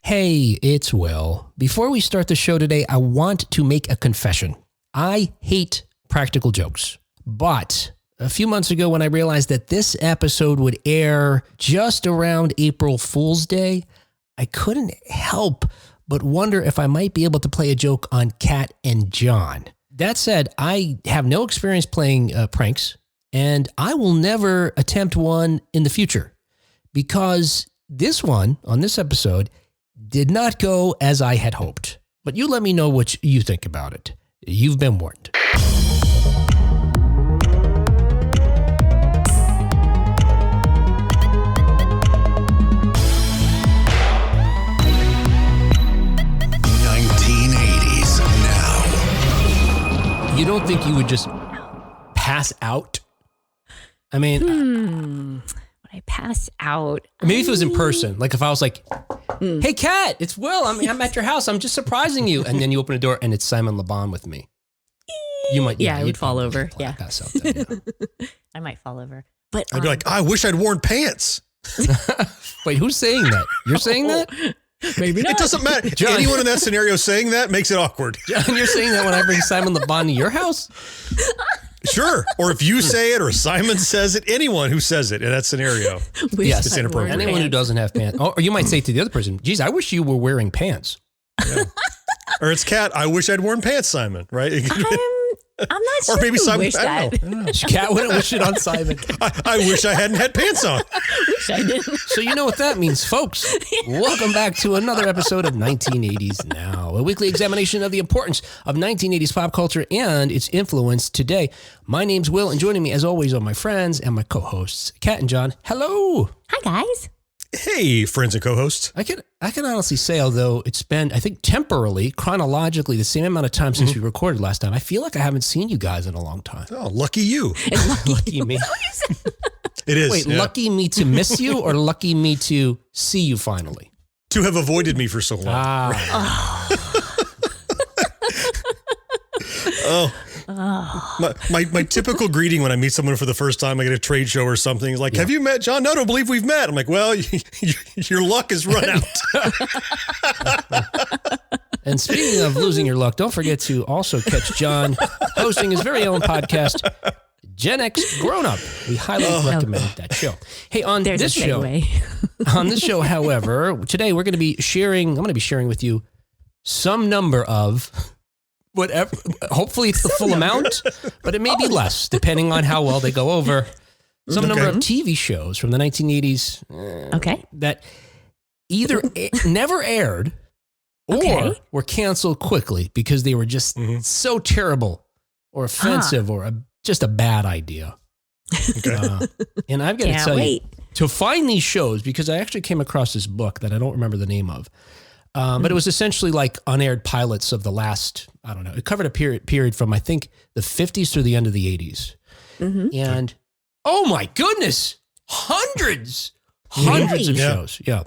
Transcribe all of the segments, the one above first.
Hey, it's Will. Before we start the show today, I want to make a confession. I hate practical jokes, but a few months ago when I realized that this episode would air just around April Fool's Day, I couldn't help but wonder if I might be able to play a joke on Kat and Jon. That said, I have no experience playing pranks, and I will never attempt one in the future because this one on this episode did not go as I had hoped. But you let me know what you think about it. You've been warned. You don't think you would just pass out? I mean... Would I pass out? Maybe if it was in person. Like if I was like, hey, Kat, it's Will. I'm at your house. I'm just surprising you. And then you open the door and it's Simon LeBon with me. You might... Yeah, I would fall over. Yeah. Pass out then, yeah. I might fall over. But I'd be like, I wish I'd worn pants. Wait, who's saying that? You're saying that? Maybe not. It doesn't matter. John. Anyone in that scenario saying that makes it awkward. John, you're saying that when I bring Simon LeBon to your house? Sure. Or if you say it or Simon says it, anyone who says it in that scenario. Yes, it's inappropriate. Anyone who doesn't have pants. Or you might say to the other person, geez, I wish you were wearing pants. Yeah. Or it's Kat, I wish I'd worn pants, Simon, right? I'm not sure. Or maybe Simon, wish I that. don't know. Kat wouldn't wish it on Simon. I wish I hadn't had pants on. Wish I did. So you know what that means, folks. Welcome back to another episode of 1980s Now, a weekly examination of the importance of 1980s pop culture and its influence today. My name's Will, and joining me, as always, are my friends and my co-hosts, Kat and Jon. Hello. Hi, guys. Hey, friends and co-hosts. I can honestly say, although it's been, I think, temporally, chronologically, the same amount of time since we recorded last time, I feel like I haven't seen you guys in a long time. Oh, lucky you. Lucky me. It is. Wait, yeah. lucky me to miss you or lucky me to see you finally? To have avoided me for so long. My typical greeting when I meet someone for the first time, I get a trade show or something, is like, have you met John? No, I don't believe we've met. I'm like, well, your luck has run out. And speaking of losing your luck, don't forget to also catch John hosting his very own podcast, Gen X Grown Up. We highly recommend that show. Hey, on There's this a show, however, today I'm going to be sharing with you some number of whatever, hopefully it's the full amount, but it may be less depending on how well they go over. Some number of TV shows from the 1980s that either never aired or were canceled quickly because they were just so terrible or offensive or just a bad idea. Okay. And I've got to tell you, to find these shows, because I actually came across this book that I don't remember the name of, but it was essentially like unaired pilots of the last, I don't know, it covered a period from, I think, the 50s through the end of the 80s. And, oh my goodness, hundreds of shows. Yeah.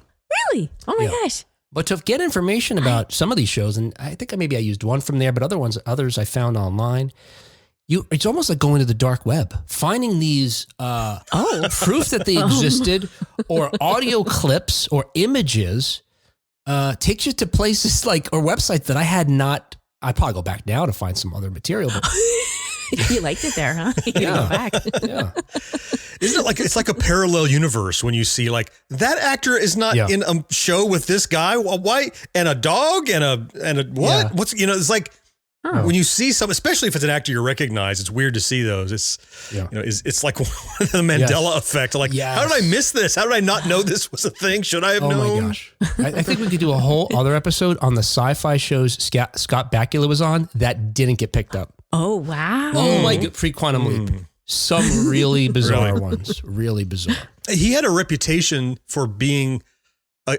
Really? Oh my gosh. But to get information about some of these shows, and I think maybe I used one from there, but others I found online. It's almost like going to the dark web, finding these proof that they existed, or audio clips or images, takes you to places like, or websites that I had not. I'd probably go back now to find some other material. But you liked it there, huh? You go back. Yeah. Isn't it like, it's like a parallel universe when you see like that actor is not in a show with this guy? Why? And a dog and a what? Yeah. What's, it's like, when you see some, especially if it's an actor you recognize, it's weird to see those. It's, it's like the Mandela effect. Like, how did I miss this? How did I not know this was a thing? Should I have known? Oh my gosh. I think we could do a whole other episode on the sci-fi shows Scott Bakula was on that didn't get picked up. Oh, wow. Oh my God. Pre-Quantum Leap. Some really bizarre ones. Really bizarre. He had a reputation for being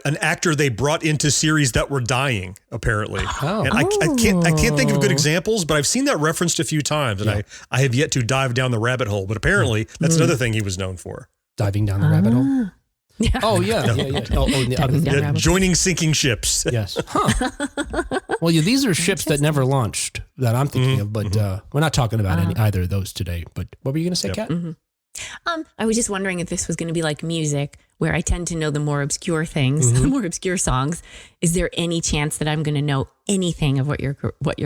an actor they brought into series that were dying, apparently. And I can't think of good examples, but I've seen that referenced a few times, and I have yet to dive down the rabbit hole. But apparently, that's another thing he was known for. Diving down the rabbit hole? Yeah. Oh, yeah. Joining sinking ships. Yes. Huh. Well, these are ships that never launched that I'm thinking of, but we're not talking about either of those today. But what were you going to say, Kat? I was just wondering if this was going to be like music, where I tend to know the more obscure things, the more obscure songs. Is there any chance that I'm going to know anything of what you're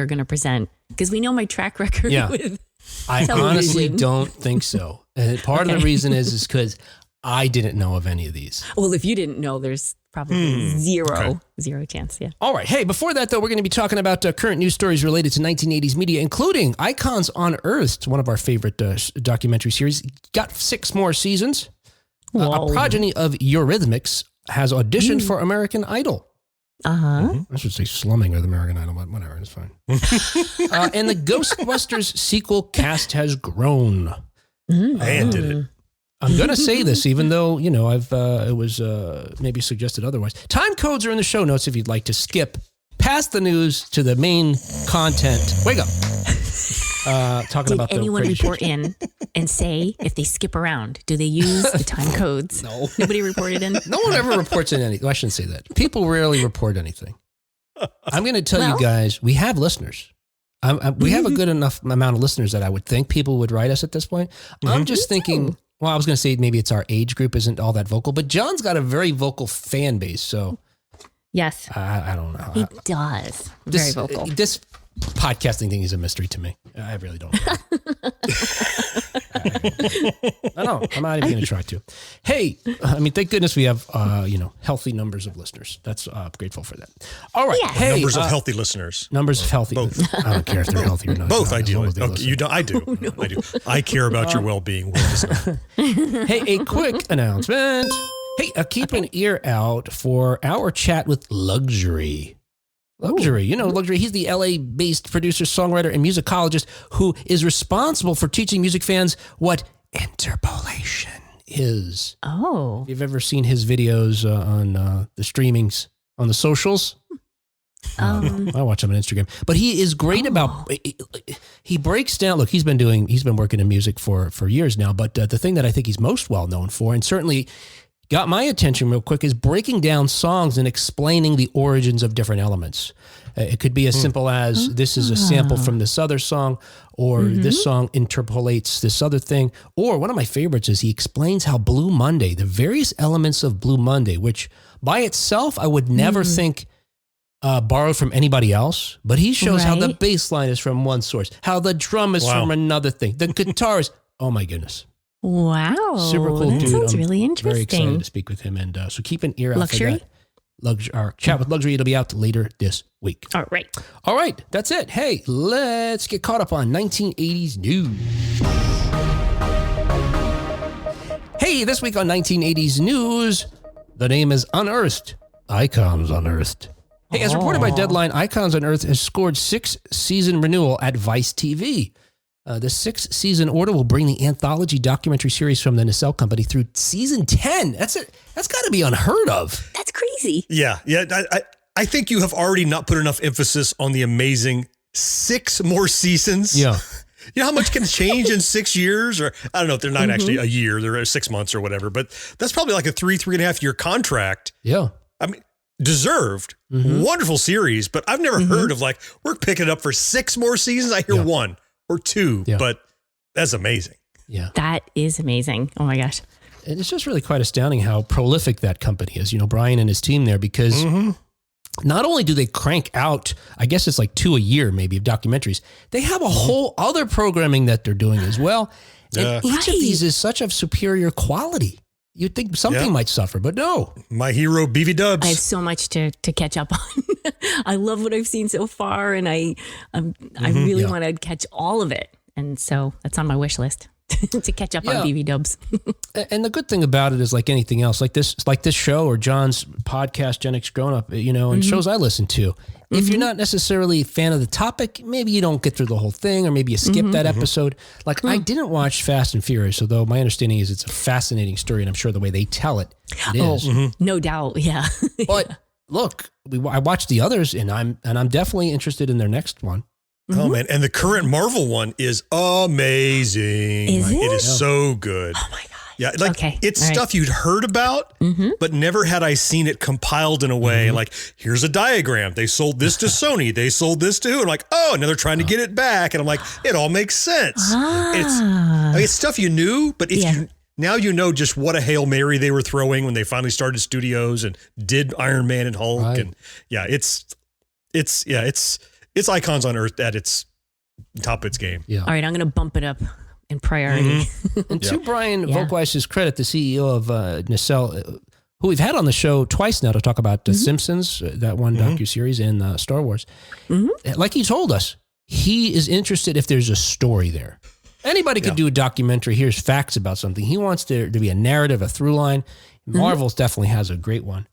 going to present? Because we know my track record with I television. honestly don't think so. And part of the reason is because I didn't know of any of these. Well, if you didn't know, there's probably zero chance. Yeah. All right. Hey, before that, though, we're going to be talking about current news stories related to 1980s media, including Icons Unearthed, one of our favorite documentary series. Got 6 more seasons. A progeny of Eurythmics has auditioned for American Idol. I should say slumming with American Idol, but whatever, it's fine. And the Ghostbusters sequel cast has grown. And did it. I'm going to say this, even though, it was maybe suggested otherwise. Time codes are in the show notes if you'd like to skip past the news to the main content. Wake up. Talking about Did anyone report in and say if they skip around, do they use the time codes? No. Nobody reported in? No one ever reports in anything. I shouldn't say that. People rarely report anything. I'm going to tell you guys, we have listeners. We have a good enough amount of listeners that I would think people would write us at this point. I'm just thinking, well, I was going to say maybe it's our age group isn't all that vocal, but John's got a very vocal fan base. So yes, I don't know. He does. Very vocal. This podcasting thing is a mystery to me. I really don't know. I know. I'm not even going to try to. Hey, I mean, thank goodness we have, healthy numbers of listeners. That's grateful for that. All right. Yes. Hey, Numbers of healthy listeners. Numbers of healthy. Both. I don't care if they're healthy or not. Both, ideally. I do. I do. I do. I care about your well-being. Hey, a quick announcement. Hey, keep an ear out for our chat with Luxury. Luxury, Luxury. He's the LA-based producer, songwriter, and musicologist who is responsible for teaching music fans what interpolation is. Oh. If you've ever seen his videos on the streamings, on the socials, I watch him on Instagram. But he is great about, he breaks down, look, he's been working in music for years now, but the thing that I think he's most well known for, and certainly got my attention real quick, is breaking down songs and explaining the origins of different elements. It could be as simple as this is a sample from this other song, or this song interpolates this other thing. Or one of my favorites is he explains how Blue Monday, the various elements of Blue Monday, which by itself I would never think borrowed from anybody else, but he shows how the bass line is from one source, how the drum is from another thing, the guitar is, oh my goodness. Wow. Super cool that dude. sounds I'm really interesting. Very excited to speak with him. And so keep an ear out Luxury? for that. Our chat with Luxury. It'll be out later this week. All right. All right. That's it. Hey, let's get caught up on 1980s news. Hey, this week on 1980s news, the name is Unearthed. Icons Unearthed. Hey, as reported by Deadline, Icons Unearthed has scored 6-season renewal at Vice TV. The 6-season order will bring the anthology documentary series from the Nacelle Company through season 10. That's it. That's got to be unheard of. That's crazy. Yeah. I think you have already not put enough emphasis on the amazing 6 more seasons. Yeah. You know how much can change in 6 years? Or I don't know if they're not actually a year, they're 6 months or whatever, but that's probably like a 3.5 year contract. Yeah. I mean, deserved. Wonderful series, but I've never heard of we're picking it up for 6 more seasons. I hear 1 or 2, but that's amazing. Yeah. That is amazing. Oh my gosh. And it's just really quite astounding how prolific that company is, Brian and his team there, because not only do they crank out, I guess it's like 2 a year, maybe, of documentaries, they have a whole other programming that they're doing as well. And each of these is such of superior quality. You'd think something might suffer, but no. My hero, BV Dubs. I have so much to catch up on. I love what I've seen so far, and I really want to catch all of it. And so that's on my wish list to catch up on BV Dubs. And the good thing about it is, like anything else, like this show or John's podcast, Gen X Grown Up, and shows I listen to. If you're not necessarily a fan of the topic, maybe you don't get through the whole thing, or maybe you skip that episode. Like I didn't watch Fast and Furious, although my understanding is it's a fascinating story, and I'm sure the way they tell it is. No doubt. Yeah. But look, I watched the others, and I'm definitely interested in their next one. Oh man, and the current Marvel one is amazing. Is it? It is so good. Oh my gosh. Yeah, like it's stuff you'd heard about, but never had I seen it compiled in a way like, here's a diagram. They sold this to Sony. They sold this to, and I'm like, oh, now they're trying to get it back. And I'm like, it all makes sense. It's stuff you knew, but if now you know just what a Hail Mary they were throwing when they finally started studios and did Iron Man and Hulk. Right. And it's Icons Unearthed at its top of its game. Yeah. All right, I'm going to bump it up in priority. And to Brian Volkweiss's credit, the CEO of Nacelle, who we've had on the show twice now to talk about The Simpsons, that one docuseries, and Star Wars. Like he told us, he is interested if there's a story there. Anybody could do a documentary. Here's facts about something. He wants there to be a narrative, a through line. Marvel's definitely has a great one.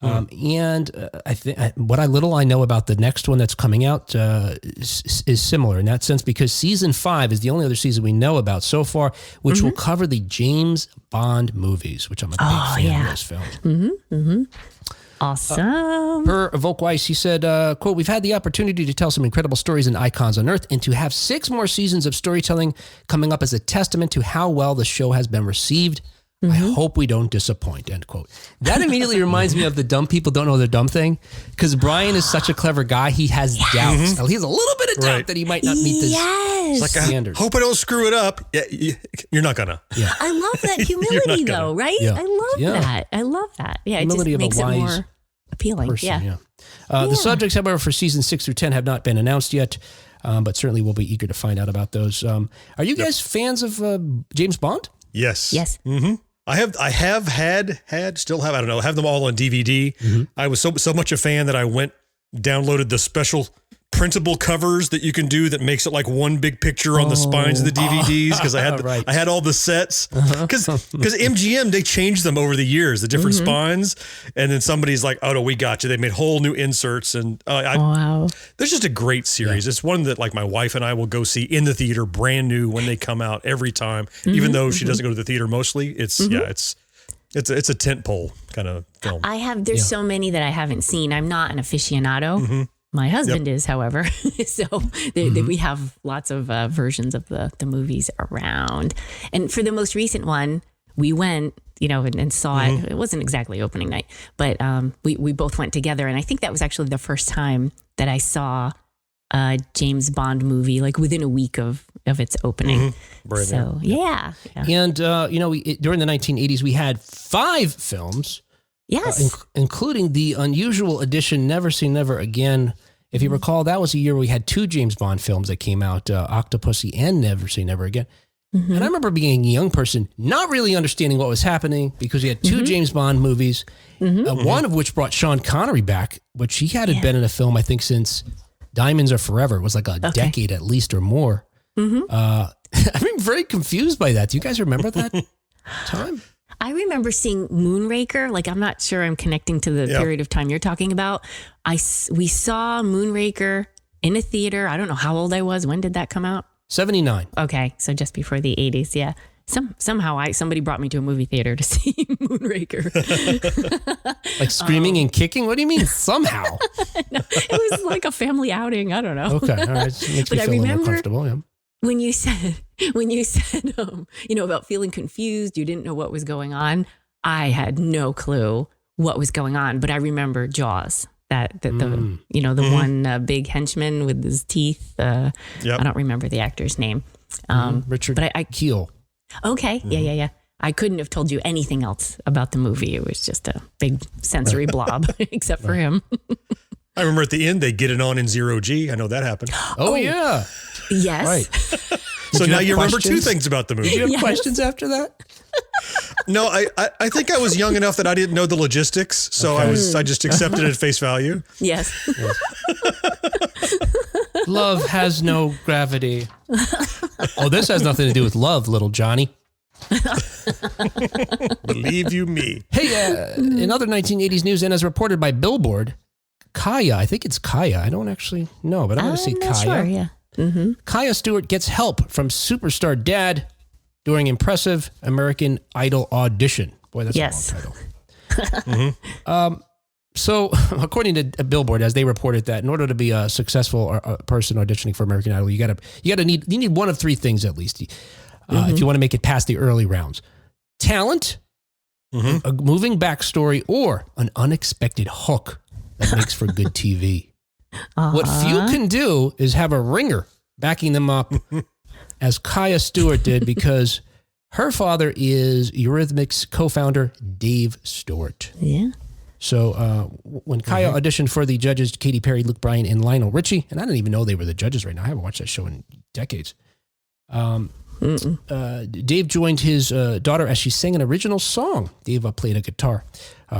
And I think what little I know about the next one that's coming out is similar in that sense, because season 5 is the only other season we know about so far, which will cover the James Bond movies, which I'm a big fan of those films. Awesome. Per Volkweiss, he said, quote, "We've had the opportunity to tell some incredible stories in Icons Unearthed, and to have 6 more seasons of storytelling coming up as a testament to how well the show has been received. I hope we don't disappoint," end quote. That immediately reminds me of the dumb people don't know they're dumb thing, because Brian is such a clever guy. He has doubts. He has a little bit of doubt that he might not meet the standards. I hope I don't screw it up. Yeah, you're not gonna. Yeah. I love that humility, though, right? Yeah. I love that. I love that. Yeah, humility it just makes of a wise it more appealing. Person, The subjects, however, for season 6 through 10 have not been announced yet, but certainly we'll be eager to find out about those. Are you guys fans of James Bond? Yes. Yes. I have still have, I don't know, have them all on DVD. I was so much a fan that I downloaded the special printable covers that you can do that makes it like one big picture on the spines of the DVDs, because I had all the sets, because MGM, they changed them over the years, the different spines, and then somebody's like, oh no, we got you. They made whole new inserts, and there's just a great series. It's one that like my wife and I will go see in the theater, brand new when they come out every time, even though she doesn't go to the theater mostly. It's it's a tentpole kind of film. There's so many that I haven't seen. I'm not an aficionado. My husband is, however, so we have lots of versions of the movies around. And for the most recent one, we went, and saw it. It wasn't exactly opening night, but we both went together. And I think that was actually the first time that I saw a James Bond movie, like within a week of its opening. So, yeah. And, during the 1980s, we had 5 films. Yes. Including the unusual edition, Never Say Never Again. If you recall, that was a year we had 2 James Bond films that came out, Octopussy and Never Say Never Again. And I remember being a young person, not really understanding what was happening, because we had 2 James Bond movies, one of which brought Sean Connery back, which he hadn't been in a film, I think, since Diamonds Are Forever. It was like a decade at least or more. I'm very confused by that. Do you guys remember that time? I remember seeing Moonraker. Like, I'm not sure I'm connecting to the period of time you're talking about. We saw Moonraker in a theater. I don't know how old I was. When did that come out? 79. Okay, so just before the 80s. Yeah. Somehow somebody brought me to a movie theater to see Moonraker. Like screaming and kicking? What do you mean somehow? No, it was like a family outing. I don't know. Okay, all right. It makes me feel a little more comfortable. Yeah. When you said, about feeling confused, you didn't know what was going on. I had no clue what was going on, but I remember Jaws. The one big henchman with his teeth. I don't remember the actor's name. Richard but I Kiel. Okay. Yeah. I couldn't have told you anything else about the movie. It was just a big sensory blob, except for him. I remember at the end, they get it on in 0G. I know that happened. Oh yeah. Yes. Right. So now you remember 2 things about the movie. Did you have questions after that? No, I think I was young enough that I didn't know the logistics, so I just accepted it at face value. Yes. Love has no gravity. Oh, this has nothing to do with love, little Johnny. Believe you me. Hey, in other 1980s news, and as reported by Billboard, Kaya, I think it's Kaya. I don't actually know, but I'm going to say Kaya. Sure, yeah. Kaya Stewart gets help from superstar dad during impressive American Idol audition. Boy, that's a long title. So, according to Billboard, as they reported that in order to be a successful person auditioning for American Idol, you need one of 3 things at least. If you want to make it past the early rounds. talent, a moving backstory, or an unexpected hook that makes for good TV. What few can do is have a ringer backing them up, as Kaya Stewart did, because her father is Eurythmics co-founder Dave Stewart. Yeah. So when Kaya auditioned for the judges, Katy Perry, Luke Bryan, and Lionel Richie, and I didn't even know they were the judges right now. I haven't watched that show in decades. Dave joined his daughter as she sang an original song. Dave played a guitar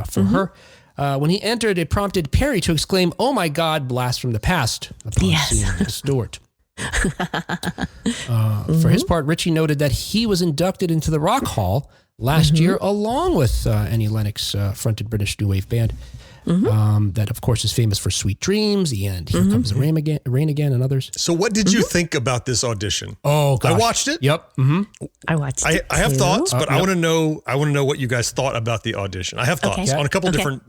for her. When he entered, it prompted Perry to exclaim, "Oh my God, blast from the past," upon seeing Stewart. For his part, Richie noted that he was inducted into the Rock Hall last year, along with Annie Lennox fronted British new wave band that, of course, is famous for "Sweet Dreams" and "Here Comes the Rain Again," and others. So, what did you think about this audition? Oh, gosh. I watched it. Yep. I watched it. I have thoughts, but I want to know. I want to know what you guys thought about the audition. I have thoughts on a couple different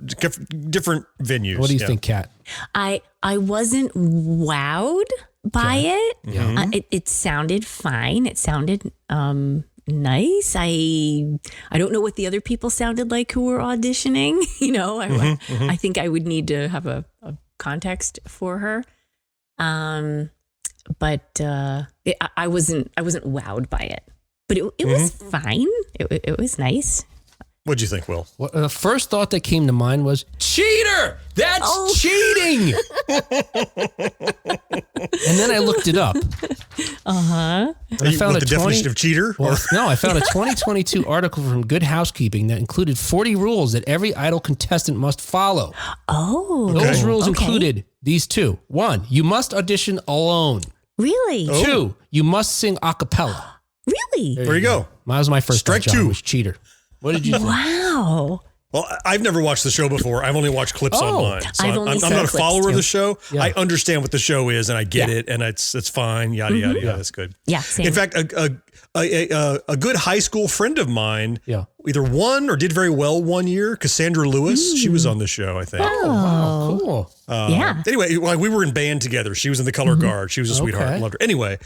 venues. What do you think, Kat? I wasn't wowed by it. Yeah. It sounded fine. It sounded nice. I don't know what the other people sounded like who were auditioning. You know, I think I would need to have a context for her. But I wasn't wowed by it. But it was fine. It was nice. What'd you think, Will? Well, the first thought that came to mind was, cheater! That's cheating! And then I looked it up. Uh-huh. I found the definition of cheater? Well, no, I found a 2022 article from Good Housekeeping that included 40 rules that every Idol contestant must follow. Oh. Those rules included these two. 1, you must audition alone. Really? 2, you must sing a cappella. Really? There you go. That was my first Strike thought, John, 2. was cheater. What did you think? Wow. Well, I've never watched the show before. I've only watched clips online. So I've I'm only not a seen follower clips of the show. Yeah. I understand what the show is, and I get it, and it's fine. Yada yada yada. That's good. Yeah. Same. In fact, a good high school friend of mine, either won or did very well one year. Cassandra Lewis, she was on the show, I think. Oh, wow, cool. Yeah. Anyway, we were in band together. She was in the color guard. She was a sweetheart. Loved her. Anyway,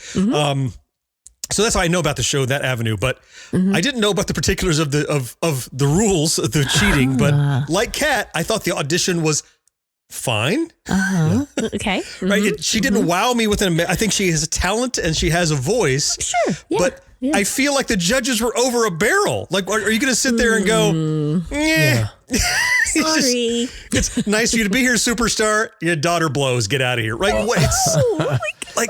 so that's how I know about the show, that avenue. But I didn't know about the particulars of the rules, the cheating. But like Kat, I thought the audition was fine. Okay. Right? She didn't wow me with I think she has a talent and she has a voice. Sure. Yeah. But I feel like the judges were over a barrel. Like, are you going to sit there and go, Sorry. it's nice for you to be here, superstar. Your daughter blows. Get out of here. Right? Oh my God. Like,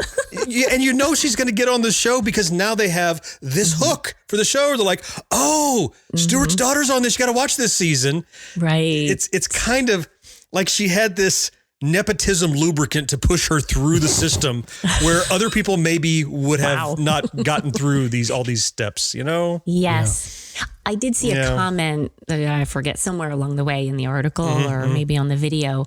and you know she's going to get on the show because now they have this hook for the show. They're like, oh, Stewart's daughter's on this. You got to watch this season. Right. It's kind of like she had this nepotism lubricant to push her through the system where other people maybe would have not gotten through all these steps, you know? Yes. Yeah. I did see a comment that I forget somewhere along the way in the article or maybe on the video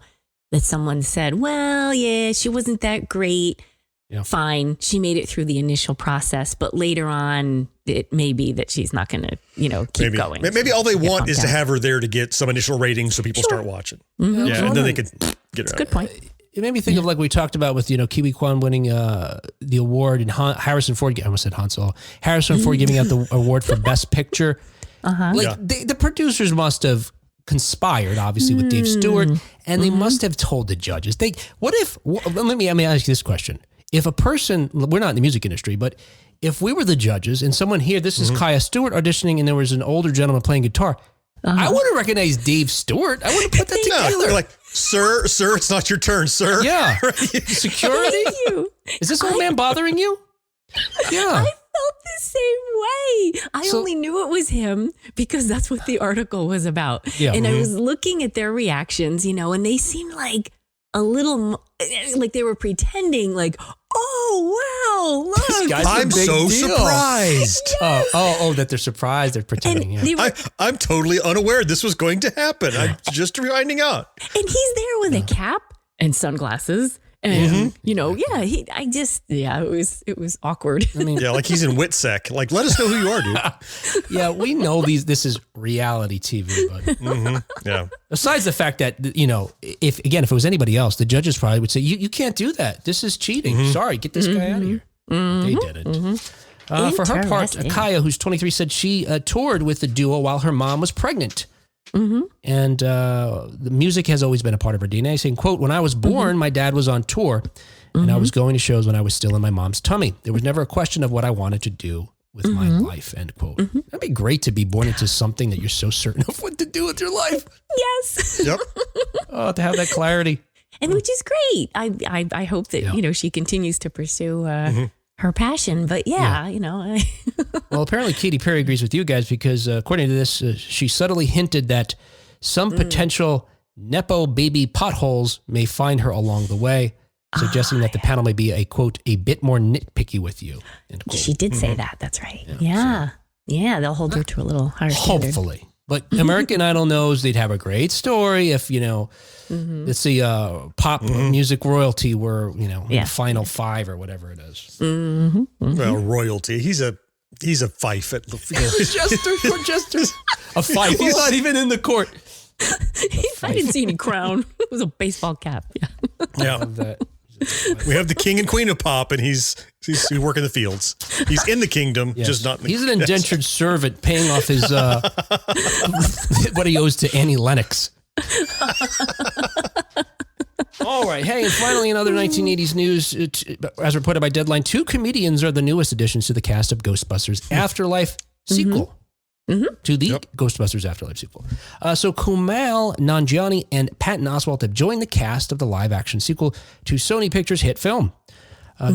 that someone said, well, yeah, she wasn't that great. Yeah. Fine. She made it through the initial process, but later on it may be that she's not going to, keep going. Maybe all they want is to have her there to get some initial ratings so people start watching. Yeah. And then they could get her out. Good point. It made me think of like we talked about with, Kiwi Kwan winning the award and Harrison Ford, I almost said Han Solo, Harrison Ford giving out the award for Best Picture. The producers must have conspired, obviously, with Dave Stewart, and they must have told the judges. Let me ask you this question. If a person, we're not in the music industry, but if we were the judges and someone here, this is Kaya Stewart auditioning and there was an older gentleman playing guitar, I wouldn't recognize Dave Stewart. I wouldn't put that together. They're like, sir, it's not your turn, sir. Yeah. Security? Thank you. Is this old man bothering you? Yeah. I felt the same way. I only knew it was him because that's what the article was about. Yeah. And I was looking at their reactions, and they seemed like a little, like they were pretending like, oh, wow, look. I'm so surprised. Yes. Oh, that they're surprised. They're pretending. I'm totally unaware this was going to happen. I'm just finding out. And he's there with a cap and sunglasses. And, it was awkward. I mean, like he's in WITSEC. Like, let us know who you are, dude. Yeah, we know this is reality TV, but yeah. Besides the fact that, if it was anybody else, the judges probably would say, you can't do that. This is cheating. Sorry, get this guy out of here. They didn't. For her part, Kaya, who's 23, said she toured with the duo while her mom was pregnant. Mm-hmm. And the music has always been a part of her DNA, saying, quote, when I was born, my dad was on tour, and I was going to shows when I was still in my mom's tummy. There was never a question of what I wanted to do with my life, end quote. That'd be great to be born into something that you're so certain of what to do with your life. Yes. Yep. Oh, to have that clarity. And which is great. I hope that, she continues to pursue her passion. But Well, apparently Katy Perry agrees with you guys because according to this, she subtly hinted that some potential Nepo baby potholes may find her along the way, suggesting that the panel may be a, quote, a bit more nitpicky with you, end quote. She did say that. That's right. Yeah. They'll hold her to a little higher standard. Hopefully. But American Idol knows they'd have a great story if, let's see, pop music royalty were, the final five or whatever it is. Well, royalty. He's a fife at the Jester. A fife. He's not even in the court. I didn't see any crown. It was a baseball cap. Yeah. We have the king and queen of pop, and he's working the fields. He's in the kingdom, just not in the He's an indentured servant paying off his what he owes to Annie Lennox. All right. Hey, and finally, in other 1980s news, as reported by Deadline, 2 comedians are the newest additions to the cast of Ghostbusters Afterlife sequel. To the Ghostbusters Afterlife sequel. So Kumail Nanjiani and Patton Oswalt have joined the cast of the live-action sequel to Sony Pictures' hit film.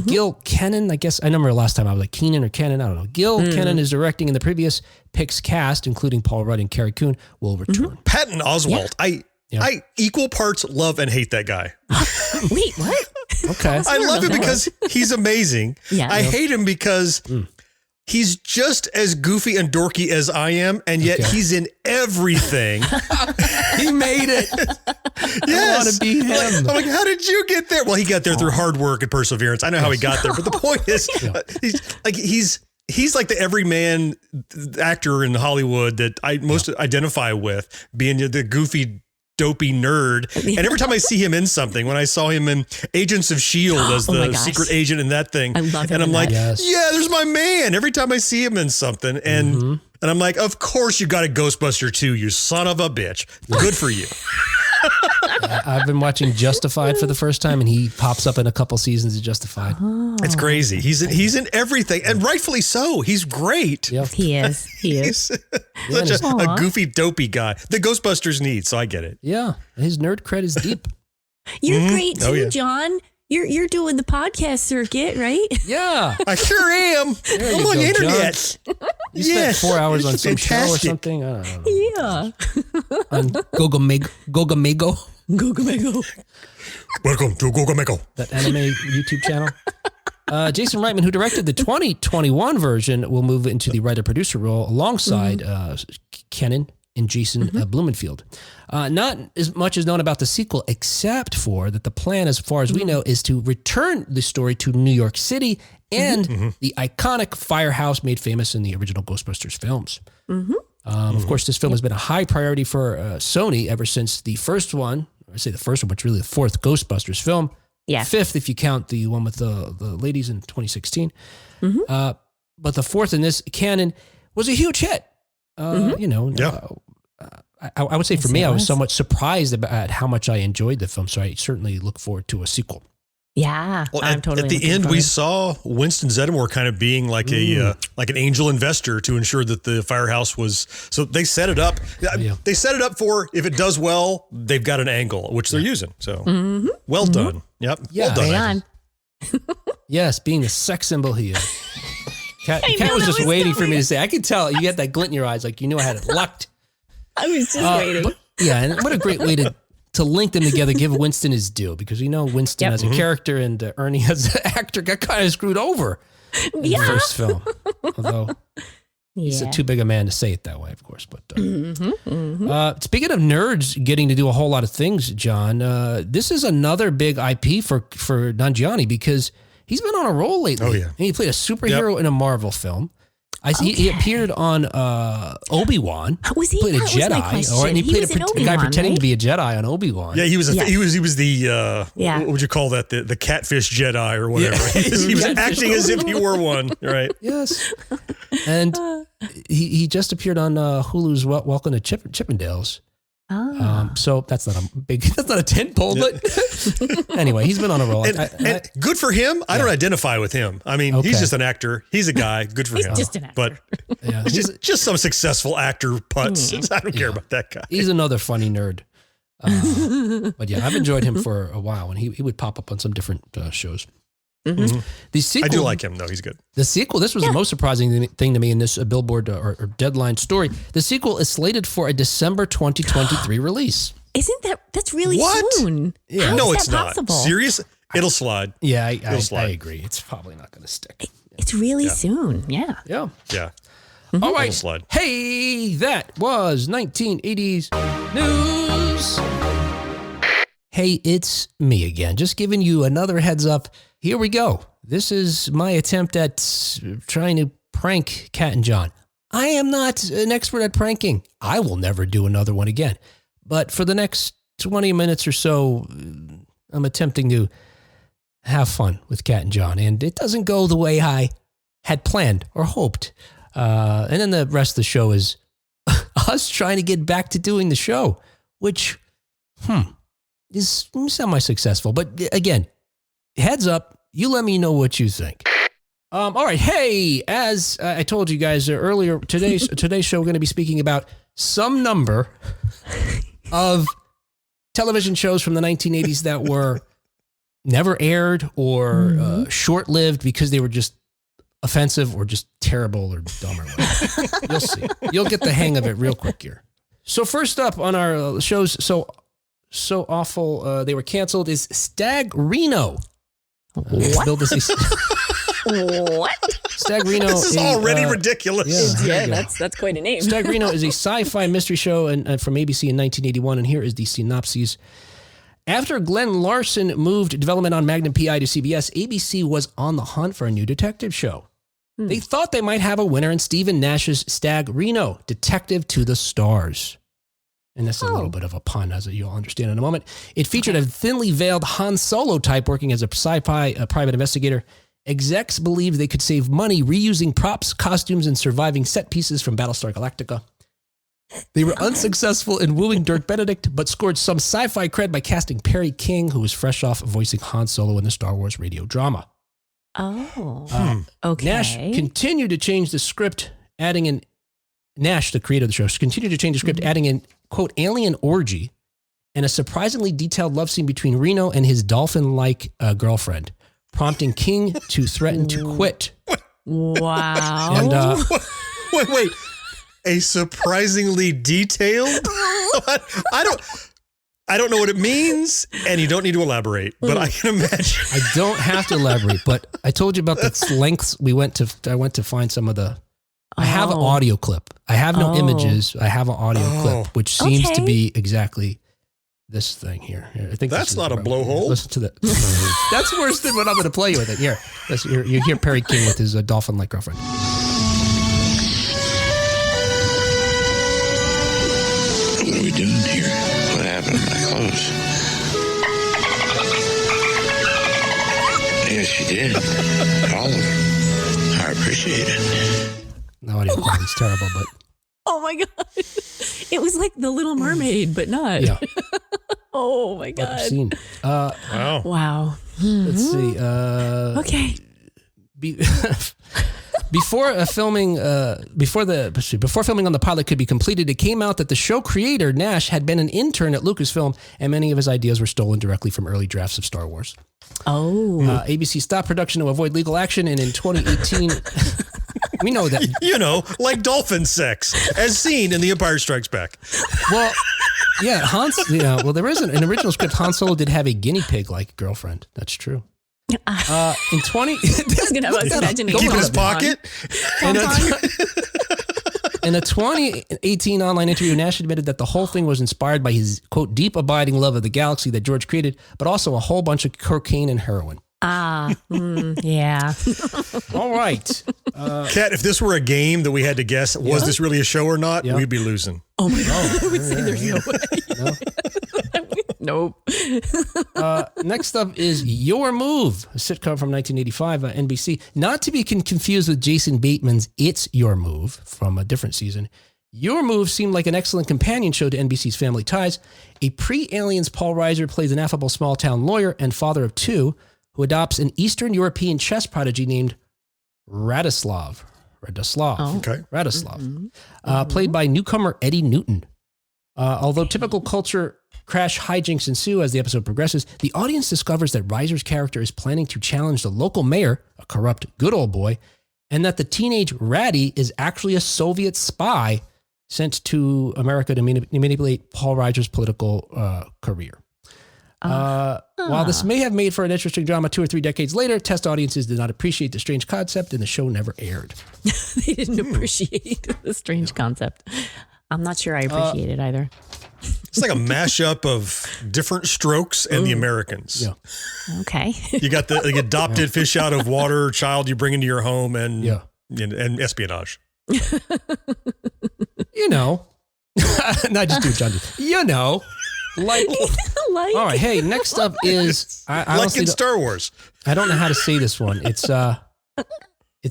Gil Kennan, I guess, I remember last time I was like Keenan or Kennan, I don't know. Gil Kennan is directing, and the previous Pix cast, including Paul Rudd and Carrie Coon, will return. Patton Oswalt, I equal parts love and hate that guy. Wait, what? Okay. I love him because he's amazing. I hate him because... he's just as goofy and dorky as I am, and yet he's in everything. He made it. Yes. I want to be him. I'm like, how did you get there? Well, he got there through hard work and perseverance. I know how he got there, but the point is, he's like the everyman actor in Hollywood that I most identify with, being the goofy, dopey nerd. And every time I see him in something, when I saw him in Agents of S.H.I.E.L.D. as the secret agent in that thing, I love him, and I'm like, yeah, there's my man. Every time I see him in something, and I'm like, of course you got a Ghostbuster too, you son of a bitch. Good for you. I've been watching Justified for the first time, and he pops up in a couple seasons of Justified. It's crazy. He's in everything, and rightfully so. He's great. Yep. He is. He's such a goofy, dopey guy. The Ghostbusters need, so I get it. Yeah, his nerd cred is deep. You're great too, John. You're doing the podcast circuit, right? Yeah, I sure am. I'm on the internet. You spent 4 hours on some show or something. I don't know. Yeah. On Gogamego. Welcome to Gogamego. That anime YouTube channel. Jason Reitman, who directed the 2021 version, will move into the writer-producer role alongside Kennan and Jason Blumenfield. Not as much is known about the sequel, except for that the plan, as far as we know, is to return the story to New York City and the iconic firehouse made famous in the original Ghostbusters films. Of course, this film has been a high priority for Sony ever since the first one. I say the first one, but it's really the fourth Ghostbusters film. Yeah. Fifth, if you count the one with the ladies in 2016. But the fourth in this canon was a huge hit. I would say for me, I was somewhat surprised about how much I enjoyed the film. So I certainly look forward to a sequel. Yeah, well, at the end, we saw Winston Zeddemore kind of being like like an angel investor to ensure that the firehouse was. So they set it up. They set it up for if it does well, they've got an angle which they're using. So well done. Yep. Yeah. Well done. Yes, being the sex symbol he is. Kat was just waiting for me to say. I could tell you get that glint in your eyes, like you knew I had it locked. I was just waiting. And what a great way to link them together, give Winston his due, because we know Winston as a character and Ernie as an actor got kind of screwed over in the first film. Although he's too big a man to say it that way, of course. But speaking of nerds getting to do a whole lot of things, John, this is another big IP for Nanjiani because he's been on a roll lately. Oh, yeah. And he played a superhero in a Marvel film. He appeared on Obi-Wan. Was he? Played a That was my Jedi, question. he played was a in guy Obi-Wan, pretending right? to be a Jedi on Obi-Wan. Yeah, he was the Yeah. what would you call that? The catfish Jedi or whatever. Yeah. He was acting as if he were one, right? Yes. And he just appeared on Hulu's Welcome to Chippendales. So that's not a tentpole, but anyway, he's been on a roll. And good for him. I don't identify with him. I mean, he's just an actor. He's a guy. Good for him. He's just an actor. But just some successful actor putts. I don't care about that guy. He's another funny nerd. But yeah, I've enjoyed him for a while, and he would pop up on some different shows. Mm-hmm. The sequel, I do like him, though. He's good. The sequel, this was the most surprising thing to me in this Billboard or Deadline story. The sequel is slated for a December 2023 release. Isn't that's really soon? Yeah. How No, is it's that not. possible? Serious? It'll slide. Yeah, slide. I agree. It's probably not going to stick. It's really soon. Yeah. Yeah. Yeah. All right. It'll slide. Hey, that was 1980s news. Hey, it's me again. Just giving you another heads up. Here we go. This is my attempt at trying to prank Kat and Jon. I am not an expert at pranking. I will never do another one again. But for the next 20 minutes or so, I'm attempting to have fun with Kat and Jon. And it doesn't go the way I had planned or hoped. And then the rest of the show is us trying to get back to doing the show, which, is semi-successful. But again, heads up, you let me know what you think. All right. Hey, as I told you guys earlier, today's show, we're going to be speaking about some number of television shows from the 1980s that were never aired or short-lived because they were just offensive or just terrible or dumb or whatever. You'll see. You'll get the hang of it real quick here. So first up on our shows, so awful they were canceled, is Stag Reno. What? What? Stag Reno. This is already ridiculous. Yeah, that's quite a name. Stag Reno is a sci-fi mystery show from ABC in 1981, and here is the synopsis. After Glenn Larson moved development on Magnum PI to CBS, ABC was on the hunt for a new detective show. They thought they might have a winner in Stephen Nash's Stag Reno, Detective to the Stars. And that's a little bit of a pun, as you'll understand in a moment. It featured a thinly veiled Han Solo type working as a sci-fi private investigator. Execs believed they could save money reusing props, costumes, and surviving set pieces from Battlestar Galactica. They were unsuccessful in wooing Dirk Benedict, but scored some sci-fi cred by casting Perry King, who was fresh off voicing Han Solo in the Star Wars radio drama. Oh, okay. Nash continued to change the script, adding in Nash, the creator of the show, continued to change the script, adding in, quote, alien orgy and a surprisingly detailed love scene between Reno and his dolphin-like girlfriend, prompting King to threaten to quit. Wow. And Wait. A surprisingly detailed? I don't know what it means, and you don't need to elaborate, but I can imagine. I don't have to elaborate, but I told you about the lengths I went to find some of the. I have an audio clip. I have no images. I have an audio clip, which seems to be exactly this thing here. I think that's not a blowhole. Listen to that. That's worse than what I'm going to play with it. Here, you hear Perry King with his dolphin-like girlfriend. What are we doing here? What happened to my clothes? Yes, she did. All of them. I appreciate it. The audio quality's terrible, but... Oh my God. It was like The Little Mermaid, but not. Yeah. Oh my God. Scene. Wow. Wow. Let's see. Okay. Before filming on the pilot could be completed, it came out that the show creator, Nash, had been an intern at Lucasfilm, and many of his ideas were stolen directly from early drafts of Star Wars. Oh. ABC stopped production to avoid legal action, and in 2018, we know that. You know, like dolphin sex, as seen in The Empire Strikes Back. Well, yeah, there is an original script. Han Solo did have a guinea pig-like girlfriend. That's true. In 20, keep in his pocket. In a 2018 online interview, Nash admitted that the whole thing was inspired by his, quote, deep abiding love of the galaxy that George created, but also a whole bunch of cocaine and heroin. Yeah. All right. Kat, if this were a game that we had to guess, was this really a show or not, we'd be losing. Oh my God. I would say there's no way. Nope. Next up is Your Move, a sitcom from 1985 on NBC. Not to be confused with Jason Bateman's It's Your Move from a different season. Your Move seemed like an excellent companion show to NBC's Family Ties. A pre-Aliens Paul Reiser plays an affable small-town lawyer and father of two who adopts an Eastern European chess prodigy named Radislav. Played by newcomer Eddie Newton. Although typical culture crash hijinks ensue as the episode progresses, the audience discovers that Reiser's character is planning to challenge the local mayor, a corrupt good old boy, and that the teenage Ratty is actually a Soviet spy sent to America to manipulate Paul Reiser's political career. While this may have made for an interesting drama 2 or 3 decades later, test audiences did not appreciate the strange concept and the show never aired. They didn't appreciate the strange concept. I'm not sure I appreciate it either. It's like a mashup of Different Strokes and The Americans. Yeah. Okay. You got the adopted fish out of water child you bring into your home and espionage. You know. Not just do John. You know. Like, all right. Hey, next up is I like in Star Wars. I don't know how to say this one. It's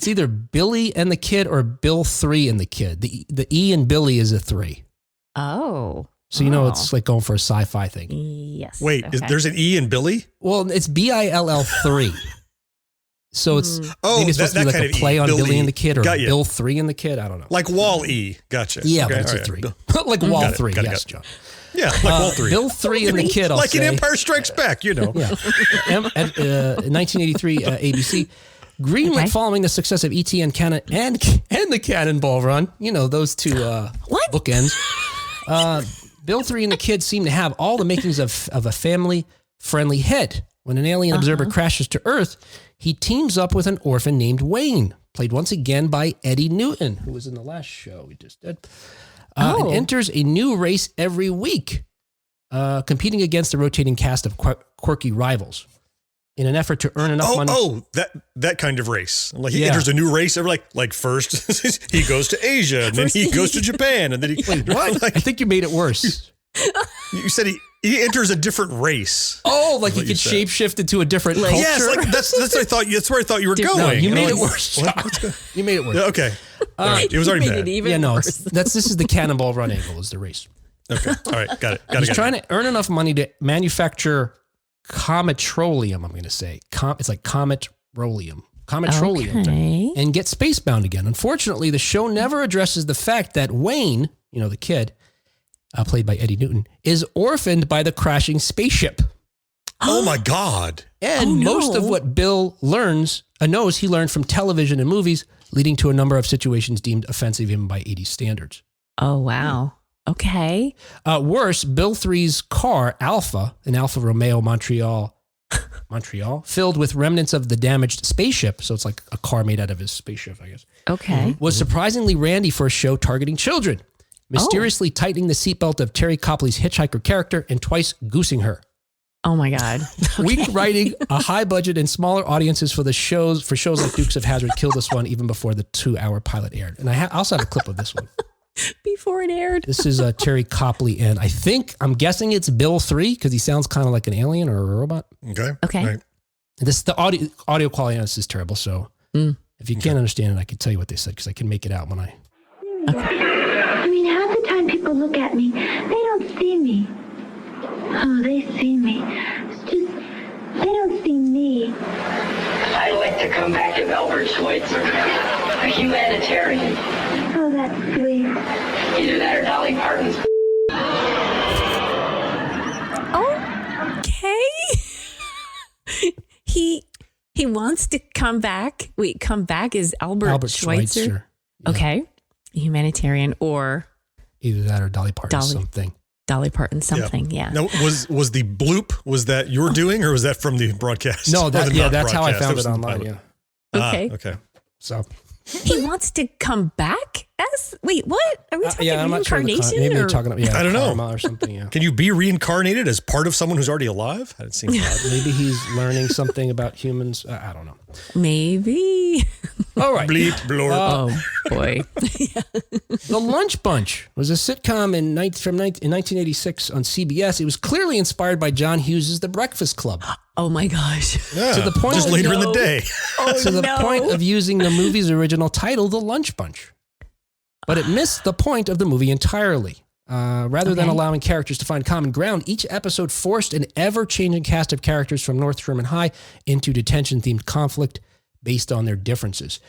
either Billy and the Kid or Bill 3 and the Kid. The E in Billy is a 3. Oh. So you know it's like going for a sci-fi thing. Yes. Wait, there's an E in Billy? Well, it's BILL 3. So it's maybe it's supposed to be like a play on Billy and the Kid or Bill 3 and the Kid. I don't know. Like Wall-E. Gotcha. Yeah, but it's a 3. Like Wall 3. Yes, John. Yeah, like Wall 3. Bill 3 and the Kid, I'll like say. in Empire Strikes Back, you know. Yeah. 1983 ABC. Greenlit following the success of E.T. and the Cannonball Run. You know, those two bookends. Bill 3 and the Kid seem to have all the makings of a family-friendly hit. When an alien observer crashes to Earth, he teams up with an orphan named Wayne, played once again by Eddie Newton, who was in the last show we just did. And enters a new race every week, competing against a rotating cast of quirky rivals in an effort to earn enough money. That kind of race. Like he enters a new race every like first he goes to Asia and then he goes to Japan and then he Wait, what? I think you made it worse. You said he enters a different race. Oh, like he could shapeshift into a different culture. Yes, like that's what I thought. That's where I thought you were going. No, you made it worse. You made it worse. Okay, all right. It was already bad. This is the Cannonball Run angle is the race. Okay, all right, got it. He's trying to earn enough money to manufacture cometrolium. I'm going to say it's like cometrolium, and get spacebound again. Unfortunately, the show never addresses the fact that Wayne, the kid, played by Eddie Newton, is orphaned by the crashing spaceship. Oh my God. And most of what Bill knows he learned from television and movies, leading to a number of situations deemed offensive even by 80s standards. Oh, wow. Okay. Worse, Bill 3's car, Alpha, an Alfa Romeo Montreal, filled with remnants of the damaged spaceship, so it's like a car made out of his spaceship, I guess. Okay. Was surprisingly randy for a show targeting children, mysteriously tightening the seatbelt of Terry Copley's hitchhiker character and twice goosing her. Oh my God. Weak writing, a high budget, and smaller audiences for shows like Dukes of Hazzard killed this one even before the 2-hour pilot aired. And I also have a clip of this one. Before it aired. This is Terry Copley, and I'm guessing it's Bill 3 because he sounds kind of like an alien or a robot. Okay. Right. The audio quality on this is terrible, so if you can't understand it, I can tell you what they said because I can make it out when I... Okay. I mean, half the time people look at me, they don't see me. Oh, they see me. It's just, they don't see me. I'd like to come back to Albert Schweitzer, a humanitarian. Oh, that's sweet. Either that or Dolly Parton's. Okay. He wants to come back. Wait, come back is Albert Schweitzer. Yeah. Okay. Humanitarian or either that or Dolly Parton something. Dolly Parton something, yeah. Now, was the bloop, was that your doing or was that from the broadcast? No, that's how I found it online, yeah. Okay. Okay. So he wants to come back Wait, what? Are we talking I'm not sure. reincarnation? Maybe they're talking about I don't know. karma or something. Yeah. Can you be reincarnated as part of someone who's already alive? That seems odd. Maybe he's learning something about humans. I don't know. Maybe. All right. Bleep, blorp. Oh boy. The Lunch Bunch was a sitcom in 1986 on CBS. It was clearly inspired by John Hughes' The Breakfast Club. Oh my gosh. Yeah, to the point just later in the day. To the point of using the movie's original title, The Lunch Bunch. But it missed the point of the movie entirely. Rather than allowing characters to find common ground, each episode forced an ever-changing cast of characters from North Sherman High into detention-themed conflict based on their differences.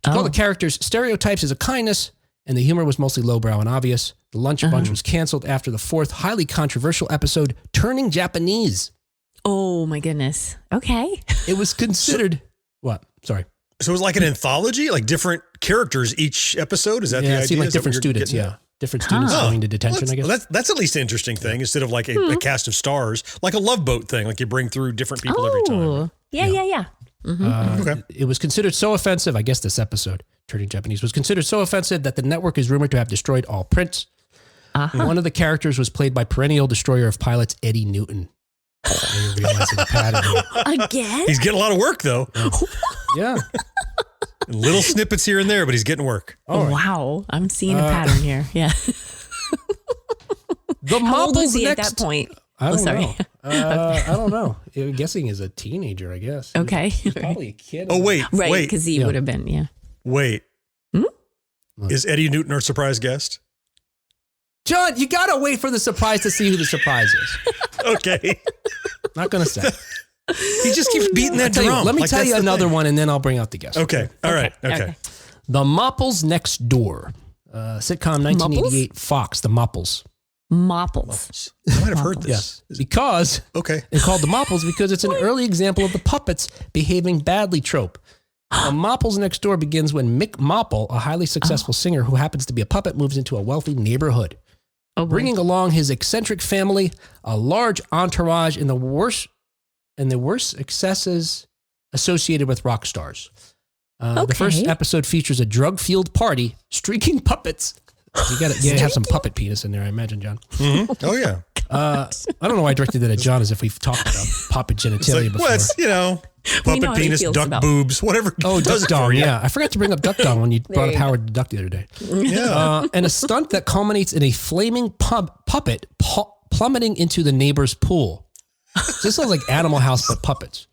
To call the characters stereotypes is a kindness, and the humor was mostly lowbrow and obvious. The Lunch Bunch was canceled after the fourth highly controversial episode, Turning Japanese. Oh my goodness. Okay. It was considered... What? Sorry. So it was like an anthology, like different characters each episode? Is that the idea? Yeah, it seemed like Is that different what you're students, getting yeah. Different students going to detention, I guess. Well, that's at least an interesting thing instead of like a cast of stars, like a Love Boat thing, like you bring through different people every time. Yeah. Okay. It was considered so offensive, I guess this episode, Turning Japanese, was considered so offensive that the network is rumored to have destroyed all prints. One of the characters was played by perennial destroyer of pilots, Eddie Newton. I realized the pattern here. Again? He's getting a lot of work, though. Yeah. Little snippets here and there, but he's getting work. Oh, wow. I'm seeing a pattern here. Yeah. The How old was Mopples he at next. that point? I don't sorry. know. I don't know. I'm guessing as a teenager, I guess. Okay. He's probably a kid. Oh, wait. Right, Wait. because he would have been, yeah. Wait. Is Eddie Newton our surprise guest? John, you got to wait for the surprise to see who the surprise is. Okay. Not going to say. He just keeps beating that drum. Let me Like, tell that's you the another thing. one, and then I'll bring out the guest. Okay. All right. Okay. The Mopples Next Door. Sitcom 1988 Fox, The Mopples. Mopples. I might have heard this. Yes. Because Okay. it's called The Mopples because it's an early example of the puppets behaving badly trope. The Mopples Next Door begins when Mick Mopple, a highly successful singer who happens to be a puppet, moves into a wealthy neighborhood. Oh, boy. Bringing along his eccentric family, a large entourage, and the worst excesses associated with rock stars. The first episode features a drug-fueled party, streaking puppets. You got to have some puppet penis in there, I imagine, John. Mm-hmm. Oh, yeah. I don't know why I directed that at John, as if we've talked about puppet genitalia before. Well, it's, puppet how he penis, feels duck about- boobs, whatever. Oh, does Duck it for Dong, you. yeah. I forgot to bring up Duck Dong when you brought up you Howard the Duck the other day. Yeah. And a stunt that culminates in a flaming puppet plummeting into the neighbor's pool. This sounds like Animal House, but puppets.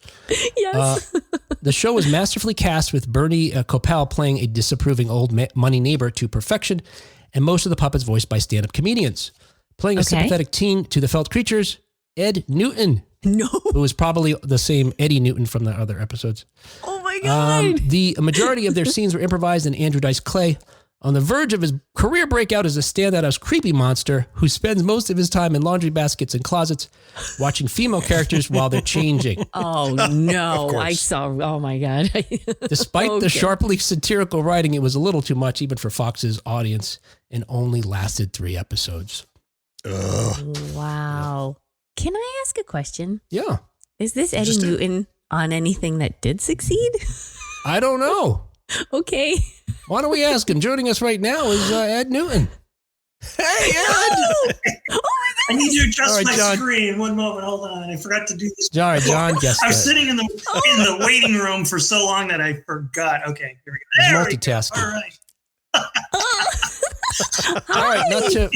Yes. The show was masterfully cast with Bernie Coppell playing a disapproving old money neighbor to perfection, and most of the puppets voiced by stand-up comedians. Playing a sympathetic teen to the felt creatures, Ed Newton. No. Who was probably the same Eddie Newton from the other episodes. Oh my God. The majority of their scenes were improvised, and Andrew Dice Clay, on the verge of his career breakout as a standout as creepy monster who spends most of his time in laundry baskets and closets watching female characters while they're changing. Oh no. course. I saw, oh my God. Despite the sharply satirical writing, it was a little too much even for Fox's audience and only lasted 3 episodes. Wow. Can I ask a question? Yeah. Is this Eddie Newton on anything that did succeed? I don't know. Okay. Why don't we ask him? Joining us right now is Ed Newton. Hey, Ed! Oh my God. I need to adjust All right, my John. screen. One moment, hold on. I forgot to do this. All right, John, guess I was that. sitting in the waiting room for so long that I forgot. Okay, here we go. He's There we go. multitasking. All right. All right, not to...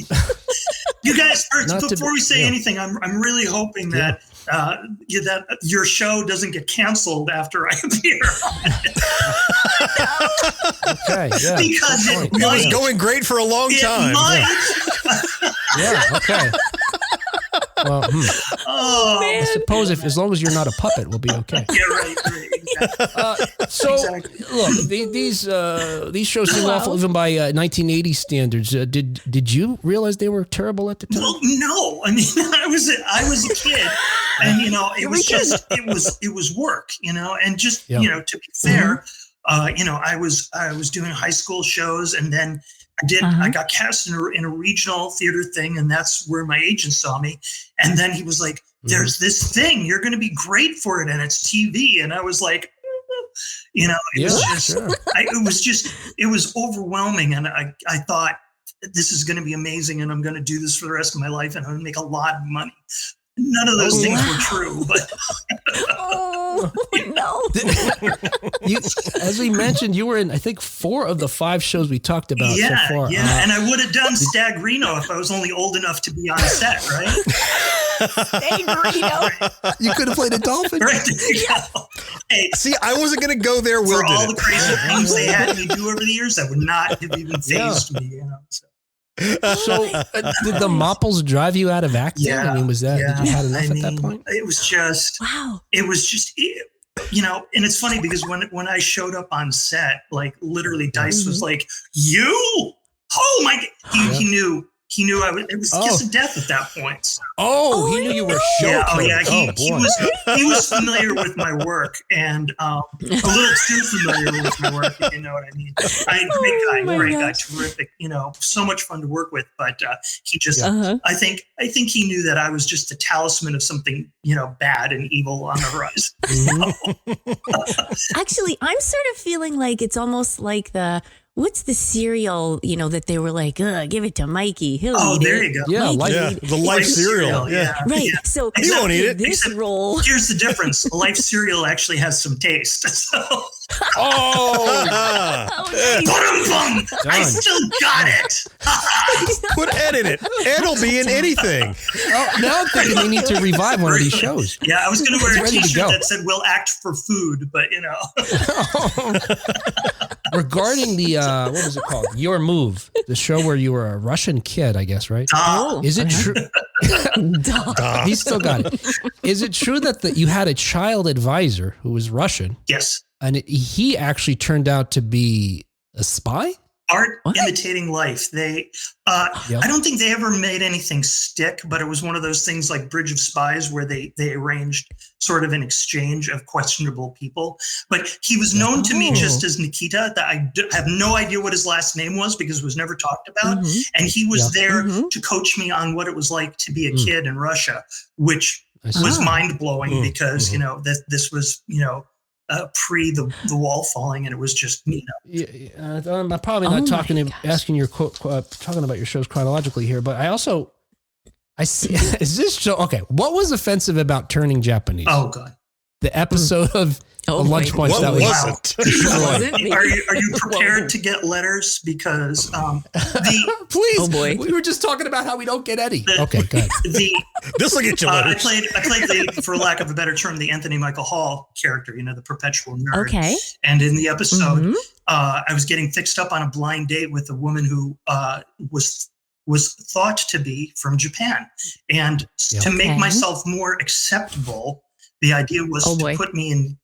You guys, Not to- before we say yeah. anything, I'm really hoping that that your show doesn't get canceled after I appear. Okay, yeah. Because Good it point. It was might. going great for a long It time. might. Yeah, okay. Well, Oh, I suppose as long as you're not a puppet, we'll be okay. yeah, right. Exactly. So, Exactly. look, these shows seem awful even by 1980 standards. Did you realize they were terrible at the time? Well, no. I mean, I was a kid, and it was just it was work, and just Yeah. to be fair, I was doing high school shows, and then I got cast in a regional theater thing, and that's where my agent saw me, and then he was like, "There's this thing, you're going to be great for it, and it's TV," and I was like, It was overwhelming. And I thought, this is going to be amazing. And I'm going to do this for the rest of my life. And I'm going to make a lot of money. None of those things were true, but no. As we mentioned, you were in, I think, 4 of the 5 shows we talked about so far. Yeah, and I would have done Stag Reno if I was only old enough to be on set, right? Stag Reno. You could have played a dolphin. Right. Hey, see, I wasn't going to go there. Will for all did the crazy things they had me do over the years, that would not have even fazed me. So. So, did the Mopples drive you out of acting? Yeah, I mean, was that, did you have enough at that point? It was just, wow. It was just, and it's funny because when I showed up on set, like literally Dice was like, you? Oh my, he knew I was, it was kiss of death at that point. So. He knew you were showing. He was familiar with my work and a little too familiar with my work, if you know what I mean. Great guy, terrific, so much fun to work with, but he just, I think he knew that I was just the talisman of something, bad and evil on the horizon. Actually, I'm sort of feeling like it's almost like what's the cereal, that they were like, give it to Mikey. He'll eat it. There you go. Yeah, the Life cereal. Yeah. Right. Yeah. So he won't eat it. This role. Here's the difference. Life cereal actually has some taste. So. I still got it. Put Ed in it. Ed will be in anything. Now I'm thinking we need to revive one of these shows. Yeah, I was going to wear a t-shirt that said, we'll act for food, but Regarding the, what was it called? Your Move, the show where you were a Russian kid, I guess, right? Is it true? He still got it. Is it true that you had a child advisor who was Russian? Yes. And he actually turned out to be a spy? Art imitating life. I don't think they ever made anything stick, but it was one of those things like Bridge of Spies where they arranged sort of an exchange of questionable people. But he was known to me just as Nikita. That I have no idea what his last name was because it was never talked about. And he was there to coach me on what it was like to be a kid in Russia, which was mind blowing because, this was, pre the wall falling, and it was just I'm probably not talking about your shows chronologically here, but I see. Is this show okay? What was offensive about turning Japanese? Oh God, the episode of Lunch Punch that was destroyed. Are you prepared to get letters? Because please. Oh boy, we were just talking about how we don't get Eddie. Okay, good. This will get you letters. I played for lack of a better term, the Anthony Michael Hall character. The perpetual nerd. Okay. And in the episode, I was getting fixed up on a blind date with a woman who was thought to be from Japan, and to make myself more acceptable, the idea was to put me in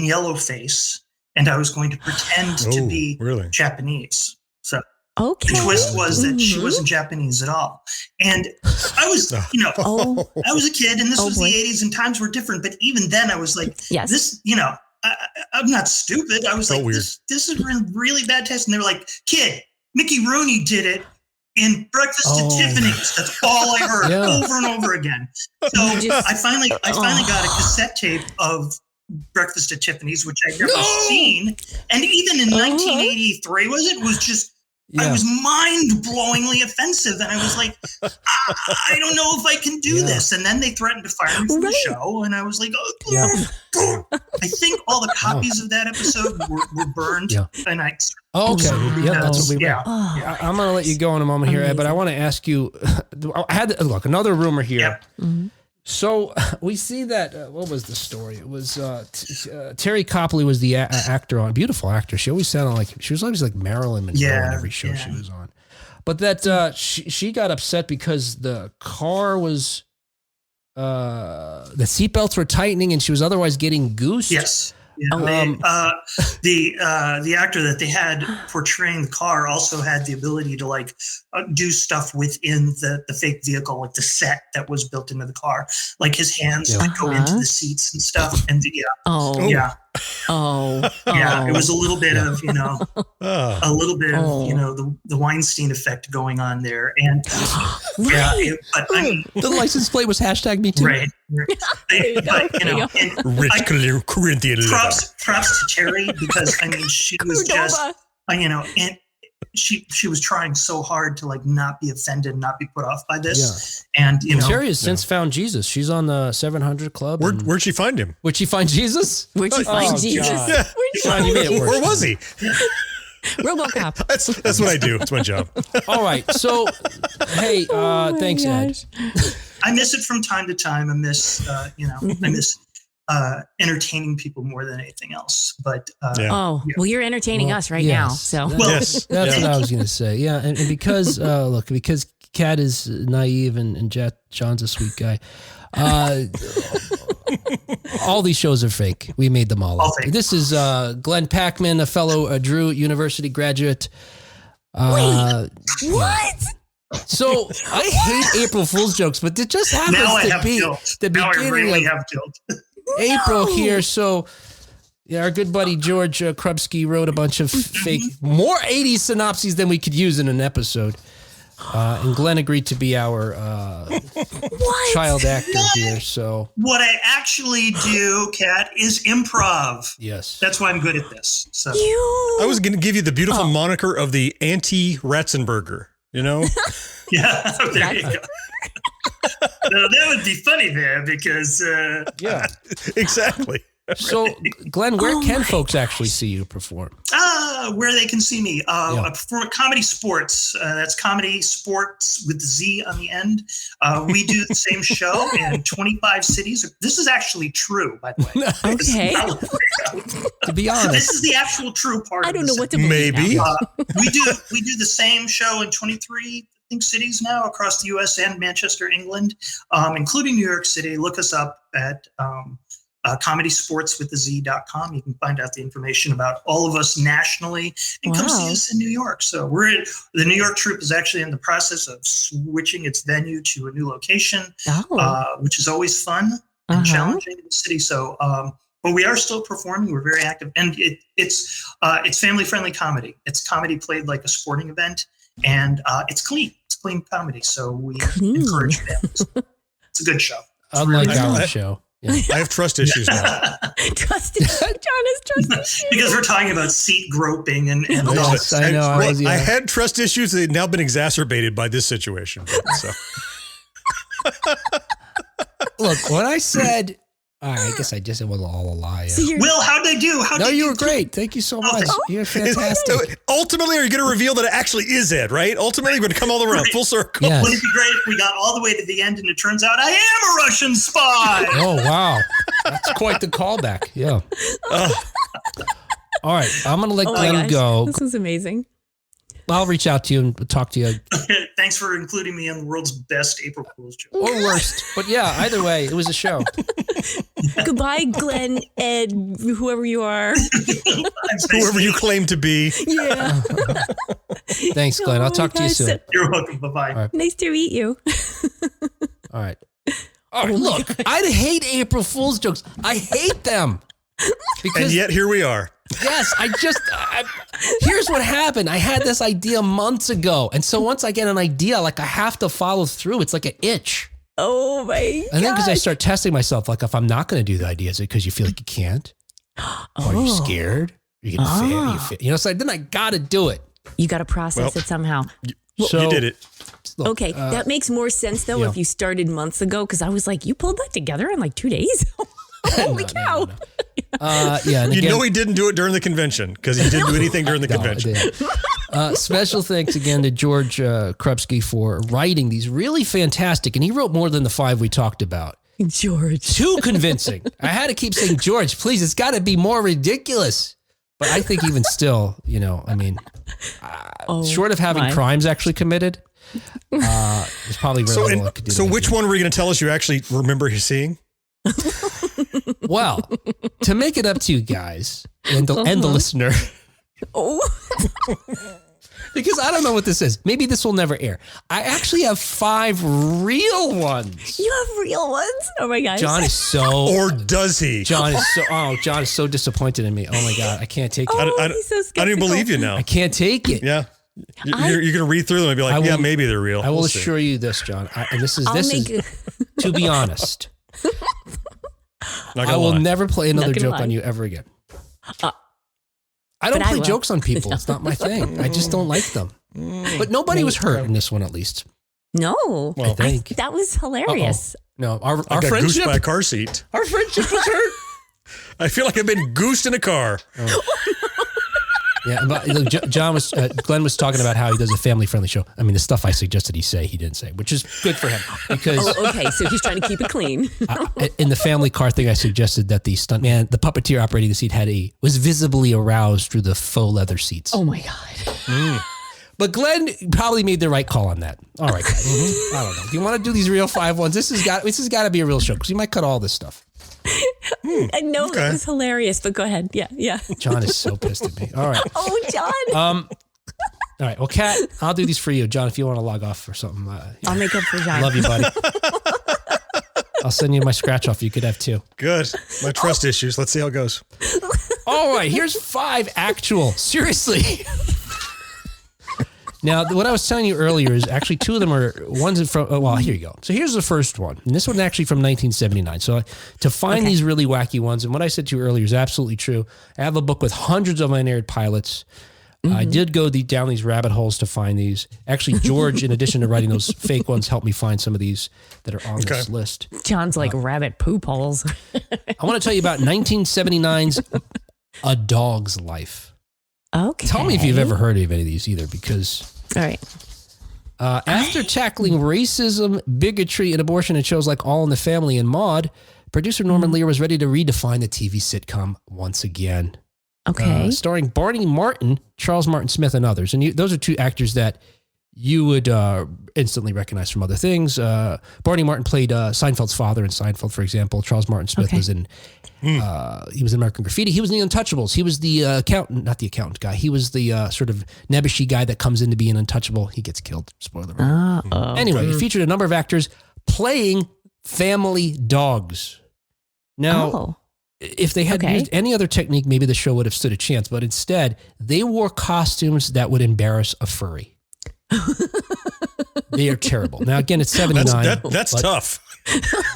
yellow face, and I was going to pretend to be Japanese. So the twist was that she wasn't Japanese at all. And I was, I was a kid, and this was the 80s, and times were different. But even then, I was like, this, I'm not stupid. I was like, this is really bad taste. And they were like, kid, Mickey Rooney did it in Breakfast at Tiffany's. That's all I heard over and over again. So I finally got a cassette tape of Breakfast at Tiffany's, which I'd never seen. And even in 1983, was just, I was mind-blowingly offensive. And I was like, I don't know if I can do this. And then they threatened to fire me from the show. And I was like, I think all the copies of that episode were burned. And that's what we read. I'm going to let you go in a moment here, Ed, but I want to ask you, I had another rumor here. Yep. Mm-hmm. So we see that, what was the story? It was Terry Copley was the actor on, beautiful actor. She always sounded like, she was always like Marilyn Monroe in every show she was on. But that she got upset because the car was, the seatbelts were tightening and she was otherwise getting goosed. Yes. Yeah. The actor that they had portraying the car also had the ability to do stuff within the fake vehicle, like the set that was built into the car, like his hands would go into the seats and stuff. And Yeah, it was a little bit of, a little bit of, the Weinstein effect going on there. And the license plate was #MeToo. Right. Rich Corinthian. Props to Terry, because she was just, and she was trying so hard to not be offended, not be put off by this. Yeah. And Terry has since found Jesus. She's on the 700 Club. Where'd she find him? Where'd she find Jesus? Where'd she find Jesus? Yeah. Where was he? RoboCop. That's what I do. It's my job. All right. So, hey, thanks, Ed. I miss it from time to time. I miss, I miss entertaining people more than anything else. But well, you're entertaining us right now. So that's what I was going to say. Yeah, and because because Kat is naive and John's a sweet guy. All these shows are fake. We made them all up. This is Glenn Packman, a fellow Drew University graduate. Wait, what? So I hate April Fool's jokes, but it just happens to be the beginning of April here. So our good buddy George Krupski wrote a bunch of fake, more 80s synopses than we could use in an episode. And Glenn agreed to be our child actor here. So what I actually do, Kat, is improv. Yes, that's why I'm good at this. So I was going to give you the beautiful moniker of the anti-Ratzenberger. Yeah, there you go. No, that would be funny there because exactly. So, Glenn, where can folks actually see you perform? Where they can see me. I perform at Comedy Sports. That's Comedy Sports with the Z on the end. We do the same show in 25 cities. This is actually true, by the way. Okay. To be honest, this is the actual true part. I don't know what to believe. Maybe we do the same show in 23 cities now across the U.S. and Manchester, England, including New York City. Look us up at comedysportswiththez.com. You can find out the information about all of us nationally and come see us in New York. So the New York troupe is actually in the process of switching its venue to a new location, which is always fun and challenging in the city. So, but we are still performing. We're very active, and it's family friendly comedy. It's comedy played like a sporting event, and it's clean. It's clean comedy. So we encourage families. It's a good show. Unlike our show. Yeah. I have trust issues now. Trust issues. John has trust issues. Because we're talking about seat groping and yes, I know. I had trust issues that had now been exacerbated by this situation. So. Look, when I said, I guess I just it was all a lie. So Will, how'd they do? You were great. Thank you so much. You're fantastic. Ultimately, are you going to reveal that it actually is Ed, right? Ultimately, we're going to come all around, full circle. Yes. Wouldn't it be great if we got all the way to the end and it turns out I am a Russian spy? Oh, wow. That's quite the callback. Yeah. All right. I'm going to let Glenn go. This was amazing. I'll reach out to you and talk to you. Thanks for including me on the world's best April Fool's joke. Or worst. But yeah, either way, it was a show. Goodbye, Glenn, Ed, whoever you are. Whoever you claim to be. Yeah. Thanks, Glenn. I'll talk to you soon. You're welcome. Bye-bye. Right. Nice to meet you. All right. Look, I hate April Fool's jokes. I hate them. And yet here we are. Yes, here's what happened. I had this idea months ago. And so once I get an idea, I have to follow through. It's like an itch. Oh my God. And then because I start testing myself, if I'm not going to do the idea, is it because you feel like you can't? Or are you scared? Are you going to fail? So then I got to do it. You got to process it somehow. So you did it. Look, okay, that makes more sense though if you started months ago, because I was like, you pulled that together in 2 days? Holy cow. And again, he didn't do it during the convention because he didn't do anything during the convention. Special thanks again to George Krupski for writing these really fantastic, and he wrote more than the 5 we talked about. George. Too convincing. I had to keep saying, George, please, it's got to be more ridiculous. But I think even still, short of having crimes actually committed, it's probably very little. So which one were you going to tell us you actually remember seeing? Well, to make it up to you guys and the listener, Because I don't know what this is. Maybe this will never air. I actually have 5 real ones. You have real ones? Oh my gosh. John is so... Or does he? John is so disappointed in me. Oh my God. I can't take it. He's so I don't even skeptical. believe you now. I can't take it. Yeah. You're going to read through them and be like, maybe they're real. I will We'll assure you this, John. This is to be honest. I will never play another joke on you ever again. I don't play jokes on people. It's not my thing. I just don't like them. But nobody was hurt in this one, at least. No. Well, I think. That was hilarious. No, our I got friendship. goosed by a car seat. Our friendship was hurt. I feel like I've been goosed in a car. Oh. Yeah, but Glenn was talking about how he does a family-friendly show. I mean, the stuff I suggested he didn't say, which is good for him because. Okay, so he's trying to keep it clean. In the family car thing, I suggested that the stuntman, the puppeteer operating the seat, was visibly aroused through the faux leather seats. Oh my God. But Glenn probably made the right call on that. All right, guys. I don't know. Do you want to do these real 5 ones? This has got to be a real show because you might cut all this stuff. I know that was hilarious, but go ahead. Yeah. John is so pissed at me. All right. Oh, John. All right. Well, Kat, I'll do these for you. John, if you want to log off or something. I'll make up for John. Love you, buddy. I'll send you my scratch off. You could have 2. Good. My trust issues. Let's see how it goes. All right. Here's 5 actual. Seriously. Now, what I was telling you earlier is actually 2 of them are ones from, here you go. So here's the first one. And this one's actually from 1979. So to find these really wacky ones, and what I said to you earlier is absolutely true. I have a book with hundreds of unaired pilots. I did go down these rabbit holes to find these. Actually, George, in addition to writing those fake ones, helped me find some of these that are on this list. John's like rabbit poop holes. I want to tell you about 1979's A Dog's Life. Okay. Tell me if you've ever heard of any of these either, because... All right. After tackling racism, bigotry, and abortion in shows like All in the Family and Maude, producer Norman Lear was ready to redefine the TV sitcom once again. Okay. Starring Barney Martin, Charles Martin Smith, and others. And those are 2 actors that you would instantly recognize from other things. Barney Martin played Seinfeld's father in Seinfeld, for example. Charles Martin Smith was in American Graffiti. He was in The Untouchables. He was the accountant, not the accountant guy. He was the sort of nebbishy guy that comes in to be an untouchable. He gets killed. Spoiler alert. Anyway, it featured a number of actors playing family dogs. Now, if they had used any other technique, maybe the show would have stood a chance. But instead, they wore costumes that would embarrass a furry. They are terrible. Now, again, it's 79. That's tough.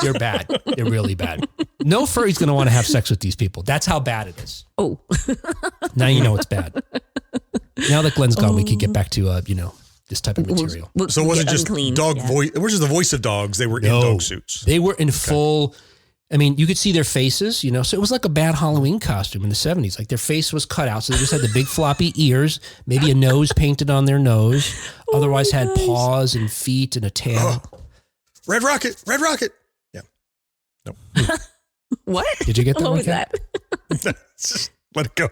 They're bad. They're really bad. No furry's going to want to have sex with these people. That's how bad it is. Oh. Now you know it's bad. Now that Glenn's gone, we can get back to, this type of material. So was it just dog voice? It was just the voice of dogs. They were in dog suits. They were in full... I mean, you could see their faces, so it was like a bad Halloween costume in the 70s. Like their face was cut out. So they just had the big floppy ears, maybe a nose painted on their nose. Otherwise had paws and feet and a tail. Red Rocket. Yeah. Nope. What? Did you get that? What one, was that? Just let it go.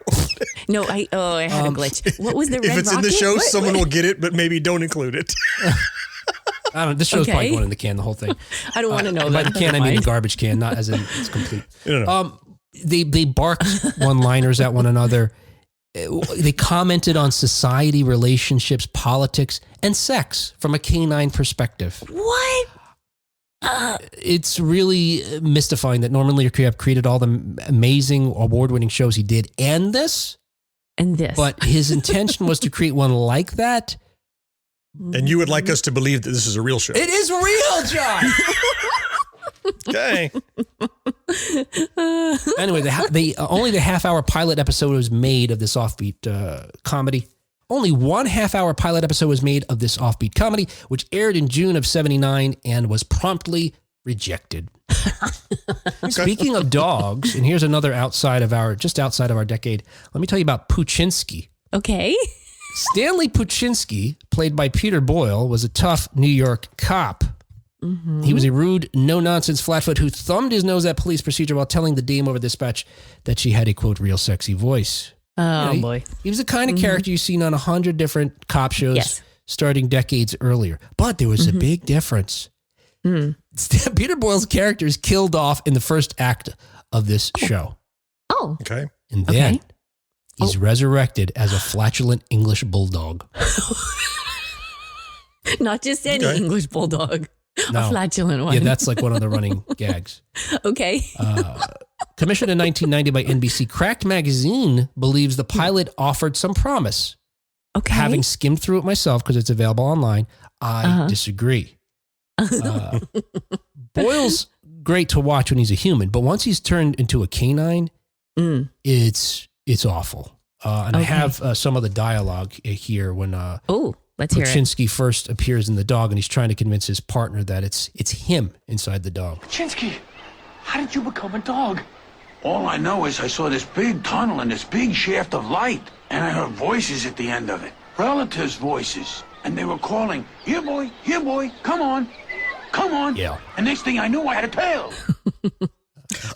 No, I had a glitch. What was the Red Rocket? If it's in the show, What? someone will get it, but maybe don't include it. I don't know. This show's probably going in the can, the whole thing. I don't want to know by that. the can, I mean the garbage can, not as in it's complete. They barked one-liners at one another. They commented on society, relationships, politics, and sex from a canine perspective. What? It's really mystifying that Norman Lear created all the amazing award-winning shows he did and this. But his intention was to create one like that. And you would like us to believe that this is a real show. It is real, John. Okay. Anyway, only the half-hour pilot episode was made of this offbeat comedy. Only 1 half-hour pilot episode was made of this offbeat comedy, which aired in June of 79 and was promptly rejected. Speaking of dogs, and here's another outside of our decade, let me tell you about Puchinsky. Okay. Stanley Puchinsky, played by Peter Boyle, was a tough New York cop. Mm-hmm. He was a rude, no-nonsense flatfoot who thumbed his nose at police procedure while telling the dame over dispatch that she had a, quote, real sexy voice. Oh, boy. He was the kind of character you've seen on 100 different cop shows starting decades earlier. But there was a big difference. Peter Boyle's character is killed off in the first act of this show. Oh. Okay. And then He's resurrected as a flatulent English bulldog. Not just any English bulldog. No. A flatulent one. Yeah, that's like one of the running gags. Okay. Commissioned in 1990 by NBC, Cracked Magazine believes the pilot offered some promise. Okay. Having skimmed through it myself because it's available online, I disagree. Boyle's great to watch when he's a human, but once he's turned into a canine, it's awful. And I have some of the dialogue here when let's hear it. Puchinsky first appears in the dog, and he's trying to convince his partner that it's him inside the dog. Puchinsky, how did you become a dog? All I know is I saw this big tunnel and this big shaft of light, and I heard voices at the end of it. Relatives' voices. And they were calling, here boy, come on. Yeah. And next thing I knew, I had a tail.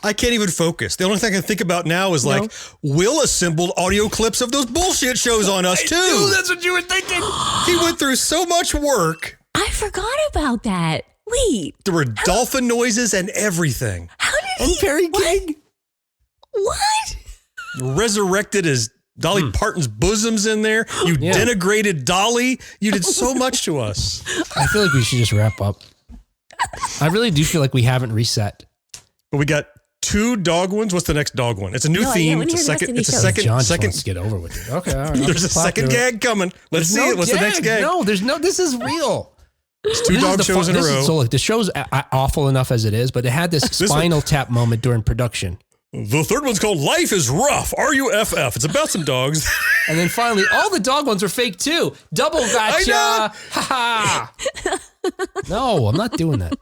I can't even focus. The only thing I can think about now is like, Will assembled audio clips of those bullshit shows on us too. I knew that's what you were thinking. He went through so much work. I forgot about that. Wait. There were dolphin noises and everything. How did And Perry King. What? Resurrected as Dolly Parton's bosom's in there. You denigrated Dolly. You did so much to us. I feel like we should just wrap up. I really do feel like we haven't reset. But we got 2 dog ones. What's the next dog one? It's a new theme. It's a second. John just wants to get over with it. Okay, all right. There's a second gag coming. Let's see it. What's the next gag? No, there's no. This is real. It's 2 dog shows in a row. So look, the show's awful enough as it is, but it had this Spinal Tap moment during production. The third one's called Life is Rough, RUFF. It's about some dogs. And then finally, all the dog ones are fake too. Double gotcha. Ha ha. No, I'm not doing that.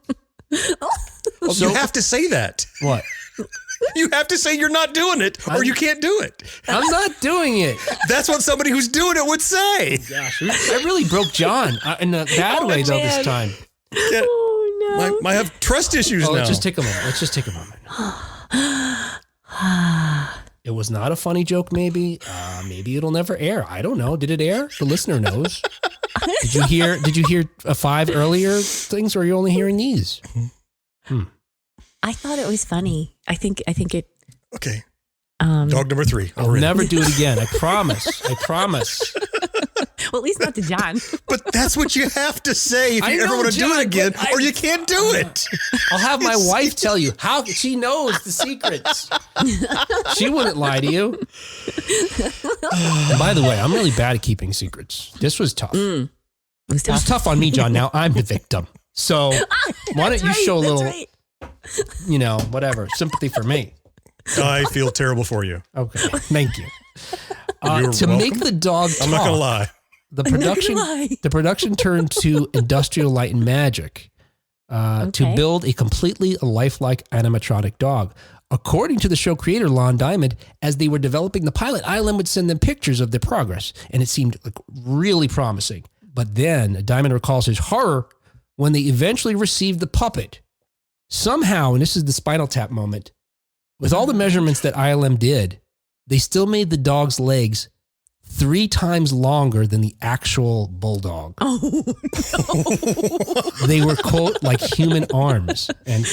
Well, you have to say that. What? You have to say you're not doing it, or you can't do it. I'm not doing it. That's what somebody who's doing it would say. Gosh, I really broke John in a bad way though this time. Yeah. Oh no. I have trust issues now. Let's just take a moment. It was not a funny joke, maybe. Maybe it'll never air. I don't know. Did it air? The listener knows. Did you hear 5 earlier things, or are you only hearing these? I thought it was funny. I think it. Okay. Dog number 3. I'll never do it again. I promise. Well, at least not to John. But that's what you have to say if you ever want to do it again, or you can't do it. I'll have my wife tell you how she knows the secrets. She wouldn't lie to you. And by the way, I'm really bad at keeping secrets. This was tough. It was tough on me, John. Now I'm the victim. So why don't you show a little, whatever, sympathy for me? I feel terrible for you. Okay, thank you. You're to welcome. make the dog talk, I'm not gonna lie. The production turned to industrial light and magic to build a completely lifelike animatronic dog. According to the show creator, Lon Diamond, as they were developing the pilot, ILM would send them pictures of their progress, and it seemed like really promising. But then Diamond recalls his horror when they eventually received the puppet. Somehow, and this is the Spinal Tap moment, with all the measurements that ILM did, they still made the dog's legs 3 times longer than the actual bulldog. Oh, no. They were, quote, like human arms, end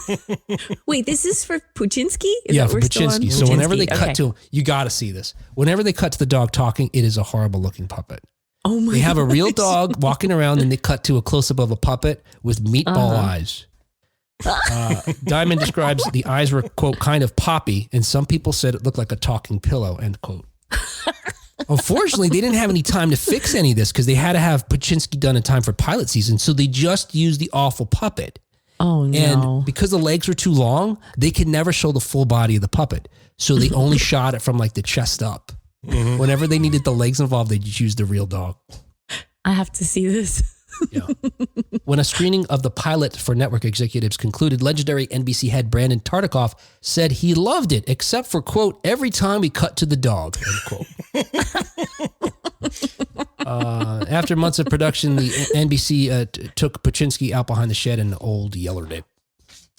quote. Wait, this is for Puchinsky? For Puchinsky. So whenever they cut to him, you got to see this. Whenever they cut to the dog talking, it is a horrible looking puppet. Oh my! They have a real dog walking around, and they cut to a close up of a puppet with meatball eyes. Diamond describes the eyes were, quote, kind of poppy, and some people said it looked like a talking pillow, end quote. Unfortunately, they didn't have any time to fix any of this because they had to have Puchinsky done in time for pilot season, so they just used the awful puppet. Oh, no. And because the legs were too long, they could never show the full body of the puppet, so they only shot it from like the chest up. Mm-hmm. Whenever they needed the legs involved, they just used the real dog. I have to see this. Yeah. When a screening of the pilot for network executives concluded, legendary NBC head Brandon Tartikoff said he loved it, except for, quote, every time we cut to the dog, end quote. After months of production, the NBC took Puchinsky out behind the shed and old yellered it.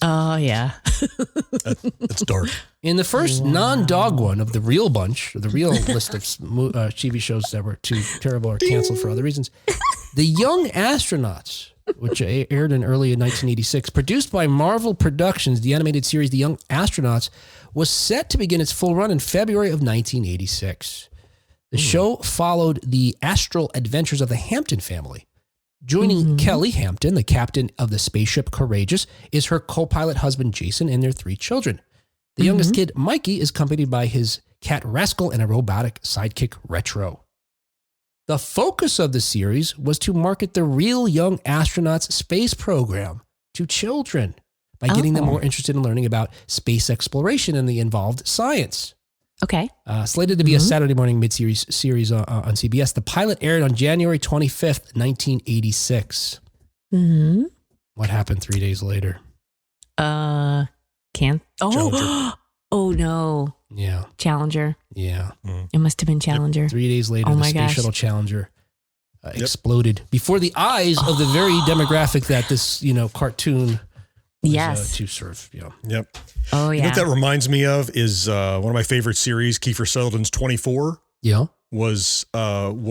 Oh, yeah. That's dark. In the first non-dog one of the real bunch, the real list of TV shows that were too terrible or canceled for other reasons, The Young Astronauts, which aired in early 1986, produced by Marvel Productions, the animated series The Young Astronauts was set to begin its full run in February of 1986. The show followed the astral adventures of the Hampton family. Joining Kelly Hampton, the captain of the spaceship Courageous, is her co-pilot husband Jason and their 3 children. The youngest kid, Mikey, is accompanied by his cat Rascal and a robotic sidekick Retro. The focus of the series was to market the real Young Astronauts space program to children by getting them more interested in learning about space exploration and the involved science. Okay. Slated to be a Saturday morning mid-series series on CBS, the pilot aired on January 25th, 1986. Mm-hmm. What happened 3 days later? Challenger. Oh no. Yeah. Challenger. Yeah. It must have been Challenger. Yep. 3 days later, the Space Shuttle Challenger exploded before the eyes of the very demographic that this, cartoon was to serve. Yeah. Yep. Oh, yeah. You know what that reminds me of is one of my favorite series, Kiefer Sutherland's 24. Yeah. Was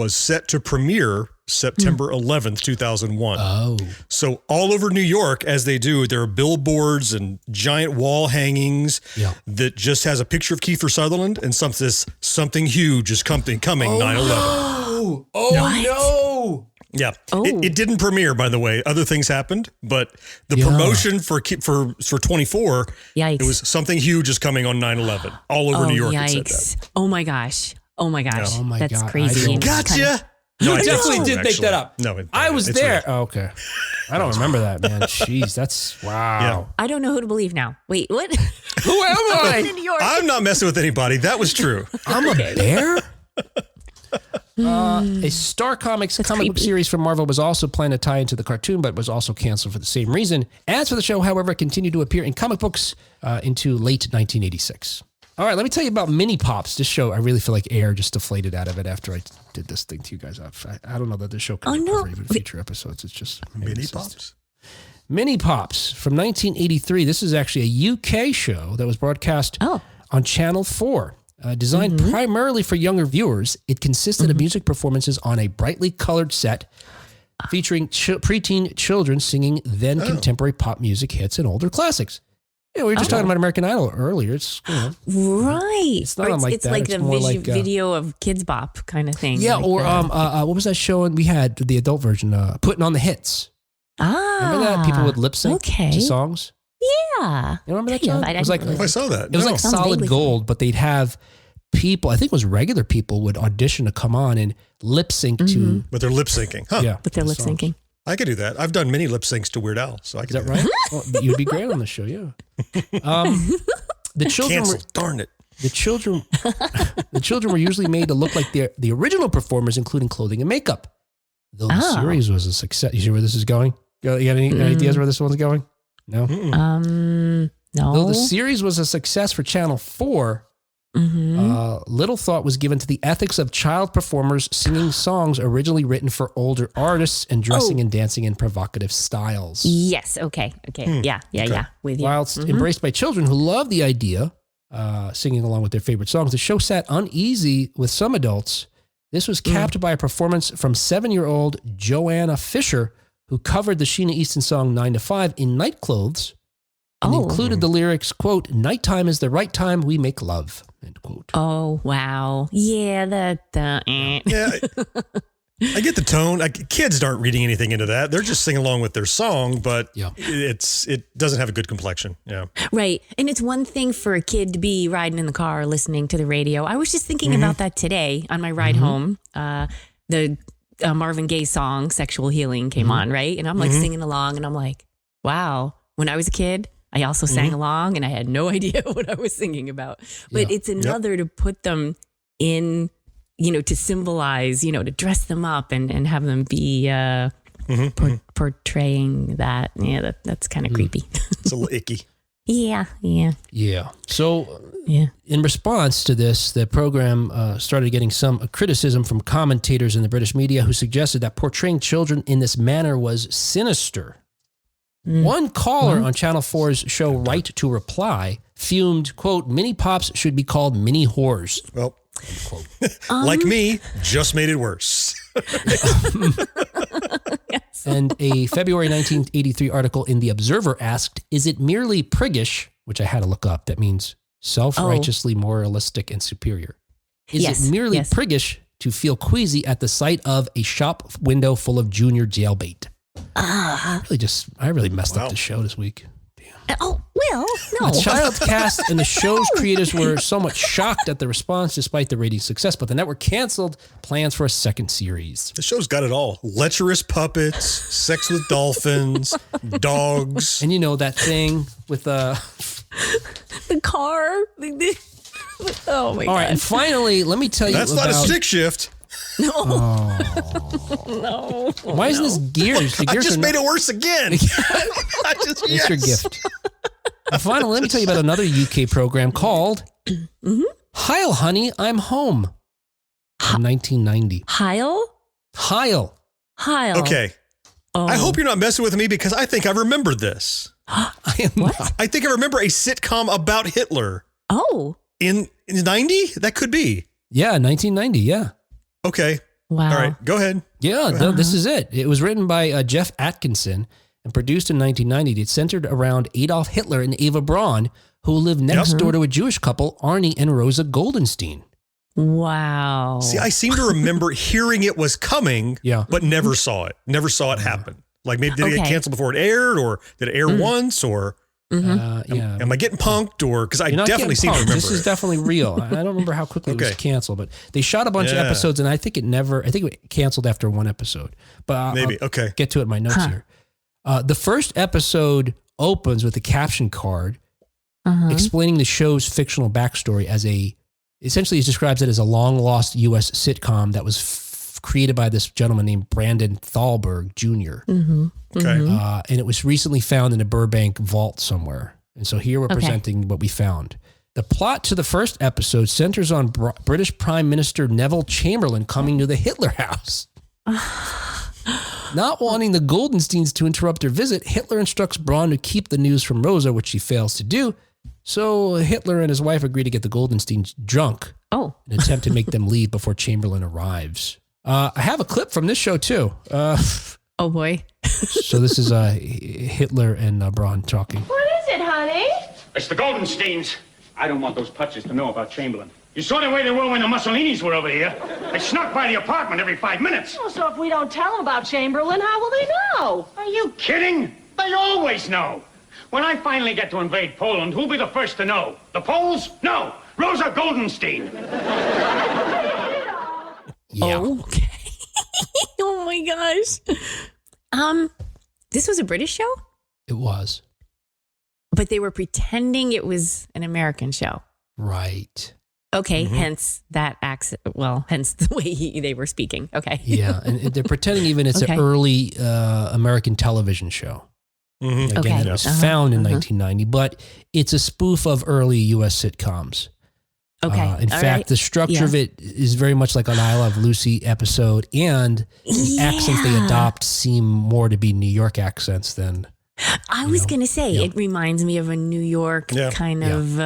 set to premiere September 11th, 2001. Oh. So all over New York, as they do, there are billboards and giant wall hangings that just has a picture of Kiefer Sutherland and something huge is coming 9/11. No. Yeah. It didn't premiere, by the way. Other things happened, but the promotion for 24, Yikes. It was something huge is coming on 9/11. All over New York. Yikes. It said that. Oh my gosh. Oh my gosh. Oh my That's God. crazy. Gotcha. No, I it's definitely true, did make that up. No, I was there. Real. Oh, okay. I don't remember that, man. Jeez, that's wow. Yeah. I don't know who to believe now. Wait, what? Who am I? in New York. I'm not messing with anybody. That was true. I'm a bear? A Star Comics comic book series from Marvel was also planned to tie into the cartoon, but was also canceled for the same reason. Ads for the show, however, continued to appear in comic books into late 1986. All right, let me tell you about Mini Pops. This show, I really feel like air just deflated out of it after I did this thing to you guys. I don't know that this show can cover even future episodes. It's just Mini Pops. Mini Pops from 1983. This is actually a UK show that was broadcast on Channel 4. Designed primarily for younger viewers, it consisted of music performances on a brightly colored set featuring preteen children singing then contemporary pop music hits and older classics. Yeah, we were just talking about American Idol earlier. It's right. It's not unlike it's that. like It's the more like video of Kids Bop kind of thing. Yeah, like or what was that show? And we had the adult version, Putting on the Hits. Remember that people would lip sync to songs. Yeah, you remember that? John? It was like I saw that. It was like Solid Gold, but they'd have people. I think it was regular people would audition to come on and lip sync to. But they're lip syncing. Huh. Yeah, but they're lip syncing. I could do that. I've done many lip syncs to Weird Al, so I could. Is that right? Well, you'd be great on the show. Yeah. The children Canceled. Darn it. The children were usually made to look like the original performers, including clothing and makeup. Though the series was a success. You see where this is going? You got any ideas where this one's going? No. No. Though the series was a success for Channel 4. Little thought was given to the ethics of child performers singing songs originally written for older artists and dressing and dancing in provocative styles. Yes. Okay. Yeah. With you. Whilst embraced by children who love the idea, singing along with their favorite songs, the show sat uneasy with some adults. This was capped by a performance from 7-year-old Joanna Fisher, who covered the Sheena Easton song 9 to 5 in night clothes and included the lyrics, quote, "Nighttime is the right time we make love," end quote. Oh, wow. Yeah, Yeah, I get the tone. Kids aren't reading anything into that. They're just singing along with their song, but it doesn't have a good complexion. Yeah. Right. And it's one thing for a kid to be riding in the car listening to the radio. I was just thinking about that today on my ride home. The Marvin Gaye song, Sexual Healing, came on, right? And I'm like singing along and I'm like, wow, when I was a kid, I also sang along and I had no idea what I was singing about. But it's another to put them in, to symbolize, to dress them up and have them be portraying that. Yeah, that's kind of creepy. It's a little icky. Yeah. So in response to this, the program started getting some criticism from commentators in the British media who suggested that portraying children in this manner was sinister. One caller on Channel 4's show Right to Reply fumed, quote, "Mini Pops should be called mini whores." Well, like me, just made it worse. And a February 1983 article in The Observer asked, is it merely priggish, which I had to look up, that means self-righteously moralistic and superior. Is it merely priggish to feel queasy at the sight of a shop window full of junior jailbait? I really messed up the show this week. Oh, well, no. The child cast and the show's creators were somewhat shocked at the response despite the rating success, but the network canceled plans for a second series. The show's got it all. Lecherous puppets, sex with dolphins, dogs. And you know that thing with the car. Oh, my God. All right, and finally, let me tell you That's not a stick shift. No. Oh. No. Why isn't this gears? The gears I just made it worse again. It's your gift. And finally, let me tell you about another UK program called Heil, Honey, I'm Home. From 1990. Heil. Okay. Oh. I hope you're not messing with me because I think I remember this. I am not. I think I remember a sitcom about Hitler. Oh. In 90? That could be. Yeah, 1990, yeah. Okay. Wow. All right, go ahead. Yeah, no, this is it. It was written by Jeff Atkinson and produced in 1990. It's centered around Adolf Hitler and Eva Braun, who lived next door to a Jewish couple, Arnie and Rosa Goldenstein. Wow. See, I seem to remember hearing it was coming, but never saw it. Never saw it happen. Like maybe did it get canceled before it aired, or did it air once, or am I getting punked, or because I definitely seem to remember this is definitely real. I don't remember how quickly it was canceled, but they shot a bunch of episodes, and I think it canceled after one episode. But I'll get to it in my notes here. The first episode opens with a caption card explaining the show's fictional backstory essentially it describes it as a long lost U.S. sitcom that was created by this gentleman named Brandon Thalberg Jr. And it was recently found in a Burbank vault somewhere. And so here we're presenting what we found. The plot to the first episode centers on British Prime Minister Neville Chamberlain coming to the Hitler house. Not wanting the Goldensteins to interrupt their visit, Hitler instructs Braun to keep the news from Rosa, which she fails to do. So Hitler and his wife agree to get the Goldensteins drunk in an attempt to make them leave before Chamberlain arrives. I have a clip from this show, too. Oh, boy. So this is Hitler and Braun talking. What is it, honey? It's the Goldensteins. I don't want those putches to know about Chamberlain. You saw the way they were when the Mussolinis were over here. They snuck by the apartment every 5 minutes. Well, so if we don't tell them about Chamberlain, how will they know? Are you kidding? They always know. When I finally get to invade Poland, who'll be the first to know? The Poles? No, Rosa Goldenstein. Yeah. Okay. Oh my gosh. This was a British show? It was. But they were pretending it was an American show. Right. Okay, hence that accent. Well, hence the way they were speaking. Okay. Yeah, and they're pretending even it's an early American television show. Again, it was found in 1990, but it's a spoof of early U.S. sitcoms. Okay. In fact, the structure of it is very much like an I Love Lucy episode, and the accents they adopt seem more to be New York accents than. I was going to say, it reminds me of a New York kind of,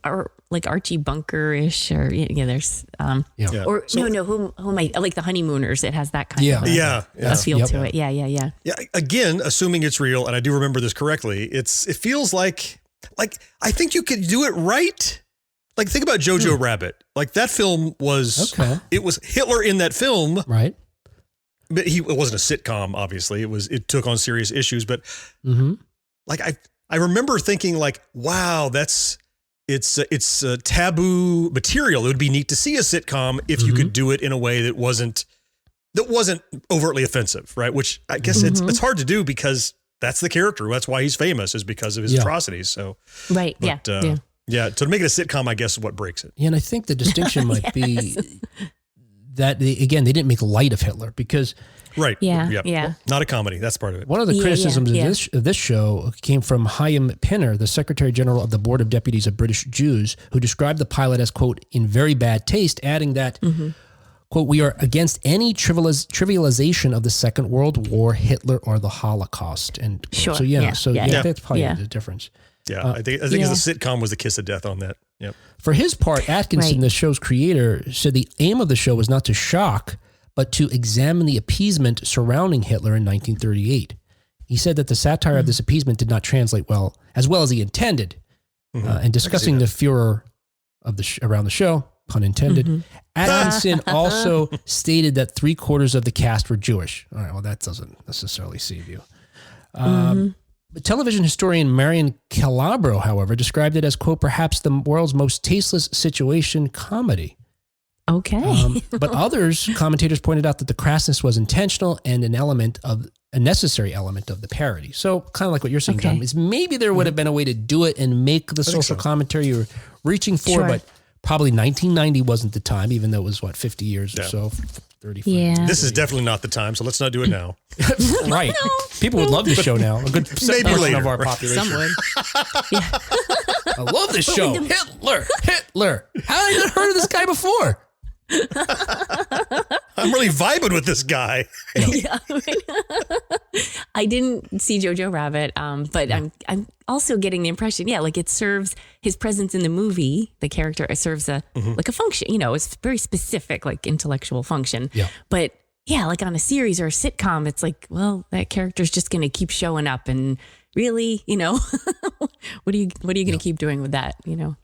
or like Archie Bunker-ish, or there's, or so, who am I, like the Honeymooners, it has that kind of a feel to it. Yeah. Again, assuming it's real, and I do remember this correctly, it feels like I think you could do it right. Like think about Jojo Rabbit. Like that film was, it was Hitler in that film. Right. But it wasn't a sitcom, obviously. It took on serious issues, but like I remember thinking like, wow, it's taboo material. It would be neat to see a sitcom if you could do it in a way that wasn't overtly offensive, right? Which I guess it's hard to do because that's the character. That's why he's famous, is because of his atrocities. So right, yeah. To make it a sitcom, I guess is what breaks it. Yeah, and I think the distinction might be that they didn't make light of Hitler because. Right. Yeah. Well, not a comedy. That's part of it. One of the criticisms of this show came from Chaim Pinner, the Secretary General of the Board of Deputies of British Jews, who described the pilot as, quote, in very bad taste, adding that, quote, we are against any trivialization of the Second World War, Hitler, or the Holocaust. And sure. So, that's probably the difference. Yeah, I think as a sitcom was the kiss of death on that. Yep. For his part, Atkinson, the show's creator, said the aim of the show was not to shock, but to examine the appeasement surrounding Hitler in 1938. He said that the satire of this appeasement did not translate as well as he intended. And discussing the Führer of around the show, pun intended, Atkinson also stated that 3/4 of the cast were Jewish. All right, well, that doesn't necessarily save you. But television historian Marion Calabro, however, described it as, quote, perhaps the world's most tasteless situation comedy. Okay. But commentators pointed out that the crassness was intentional and a necessary element of the parody. So kind of like what you're saying, John, is maybe there would have been a way to do it and make the social commentary you were reaching for, but probably 1990 wasn't the time, even though it was, 50 years or so, 35. Yeah. This is definitely not the time, so let's not do it now. Right. People would love the show now. A good portion of our population. Some would. I love this show. Hitler. How had I not heard of this guy before? I'm really vibing with this guy. Yeah. I didn't see Jojo Rabbit, but I'm also getting the impression, like it serves his presence in the movie. The character serves like a function. It's very specific, like intellectual function. Yeah. But like on a series or a sitcom, it's like, well, that character's just going to keep showing up, and really, what are you going to keep doing with that?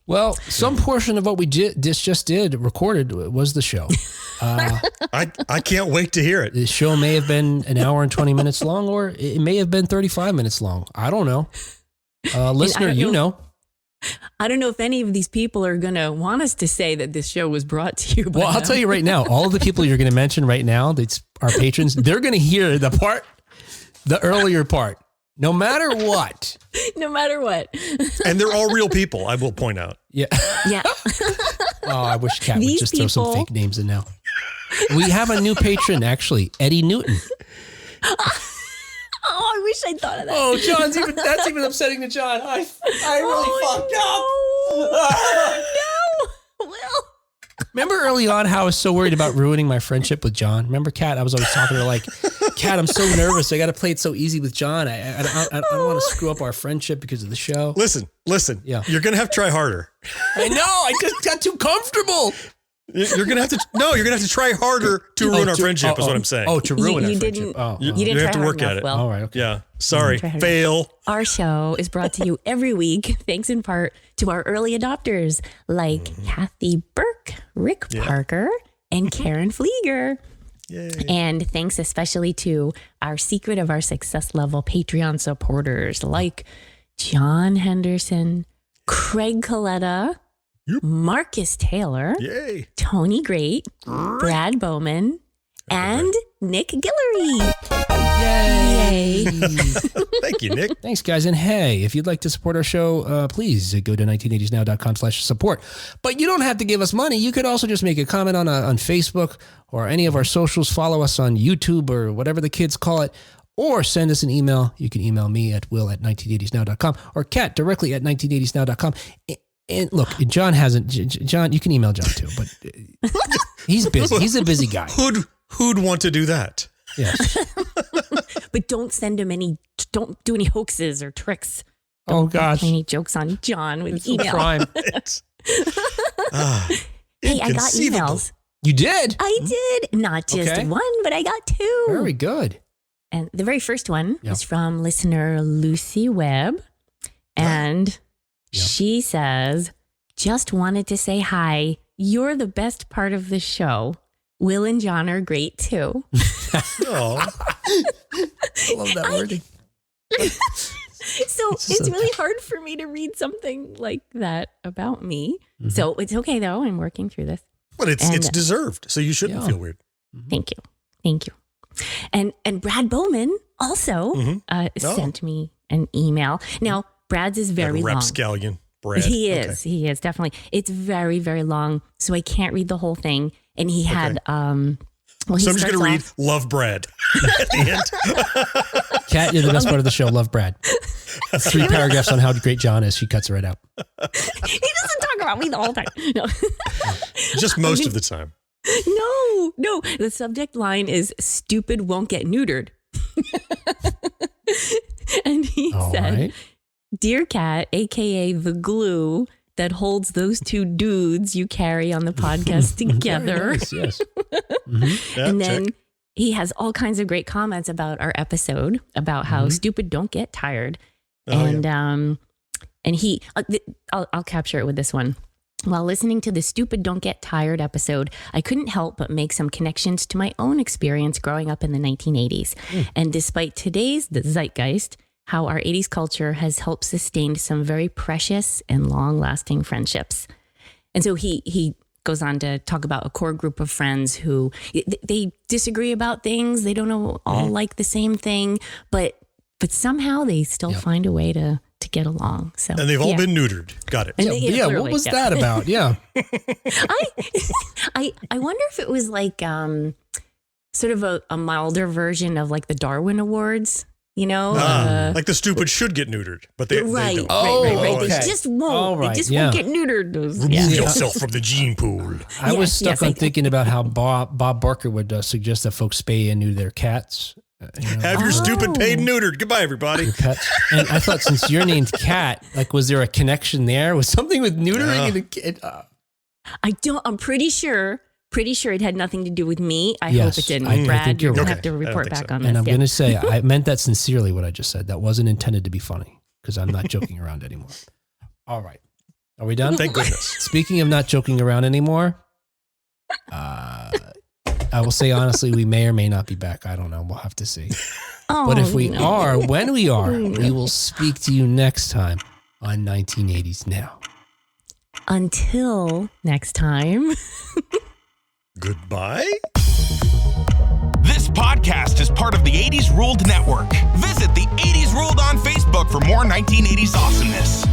Well, some portion of what we just recorded was the show. I can't wait to hear it. The show may have been an hour and 20 minutes long, or it may have been 35 minutes long. I don't know. Listener, know. I don't know if any of these people are going to want us to say that this show was brought to you. Well, I'll tell you right now, all of the people you're going to mention right now, that's our patrons, they're going to hear the earlier part. No matter what. No matter what. And they're all real people, I will point out. Yeah. Yeah. Oh, I wish Kat would just throw some fake names in now. We have a new patron, actually, Eddie Newton. Oh, I wish I'd thought of that. Oh, that's even upsetting to John. I really fucked up. Oh, no. Well. Remember early on how I was so worried about ruining my friendship with John? Remember, Kat? I was always talking to her like, Kat, I'm so nervous. I got to play it so easy with John. I don't want to screw up our friendship because of the show. Listen. Yeah. You're going to have to try harder. I know. I just got too comfortable. You're going to have to try harder to ruin our friendship is what I'm saying. Oh, to ruin our friendship. You didn't have to work at it. Will. All right. Okay. Yeah. Sorry. Fail. Our show is brought to you every week, thanks in part to our early adopters like Kathy Burke, Rick Parker, and Karen Flieger. Yay. And thanks especially to our Secret of Our Success Level Patreon supporters like John Henderson, Craig Coletta, Marcus Taylor, Tony Great, Brad Bowman, and Nick Guillory. Yay. Thank you, Nick. Thanks, guys. And hey, if you'd like to support our show, please go to 1980snow.com/support. But you don't have to give us money. You could also just make a comment on Facebook or any of our socials. Follow us on YouTube or whatever the kids call it. Or send us an email. You can email me at will@1980snow.com or Kat directly at 1980snow.com. And look, John, you can email John too, but he's busy. He's a busy guy. Who'd want to do that? Yes. But don't don't do any hoaxes or tricks. Don't gosh. Any jokes on John with it's email. Crime. Hey, I got emails. You did? I did. Not just one, but I got two. Very good. And the very first one was from listener Lucy Webb. And she says, just wanted to say hi. You're the best part of the show. Will and John are great too. Oh, I love that wording. So it's really hard for me to read something like that about me. Mm-hmm. So it's okay though. I'm working through this. But it's deserved. So you shouldn't feel weird. Thank you. And Brad Bowman also sent me an email. Now, Brad's is very long. Rapscallion Brad. He is definitely. It's very, very long. So I can't read the whole thing. And he had, so I'm just going to read Love Brad at the end. Kat, you're the best part of the show. Love Brad. 3 paragraphs on how great John is. She cuts it right out. He doesn't talk about me the whole time. No. Just most of the time. No. The subject line is stupid won't get neutered. And he said, Dear Kat, a.k.a. The Glue, that holds those two dudes you carry on the podcast together. Nice, yes. And then he has all kinds of great comments about our episode about how stupid don't get tired. And he, I'll capture it with this one. While listening to the Stupid Don't Get Tired episode, I couldn't help but make some connections to my own experience growing up in the 1980s. And despite today's zeitgeist, how our 80s culture has helped sustain some very precious and long-lasting friendships. And so he goes on to talk about a core group of friends who they disagree about things. They don't all like the same thing, but somehow they still find a way to get along. So, and they've all been neutered. Got it. What was that about? Yeah. I wonder if it was like sort of a milder version of like the Darwin Awards, you know? Like the stupid should get neutered, but they don't. Right. Okay. They just won't. They just won't get neutered. Remove yourself from the gene pool. I was stuck on thinking about how Bob Barker would suggest that folks spay and neuter their cats. Have your stupid paid neutered. Goodbye, everybody. Pets. And I thought, since you're named Kat, like, was there a connection there? Was something with neutering the kid? I'm pretty sure it had nothing to do with me. I hope it didn't. Brad, you're going to have to report back on this. And I'm going to say, I meant that sincerely, what I just said. That wasn't intended to be funny, because I'm not joking around anymore. All right. Are we done? Thank goodness. Speaking of not joking around anymore, I will say honestly, we may or may not be back. I don't know. We'll have to see. But if we are, when we are, we will speak to you next time on 1980s Now. Until next time. Goodbye. This podcast is part of the 80s Ruled Network. Visit the 80s Ruled on Facebook for more 1980s awesomeness.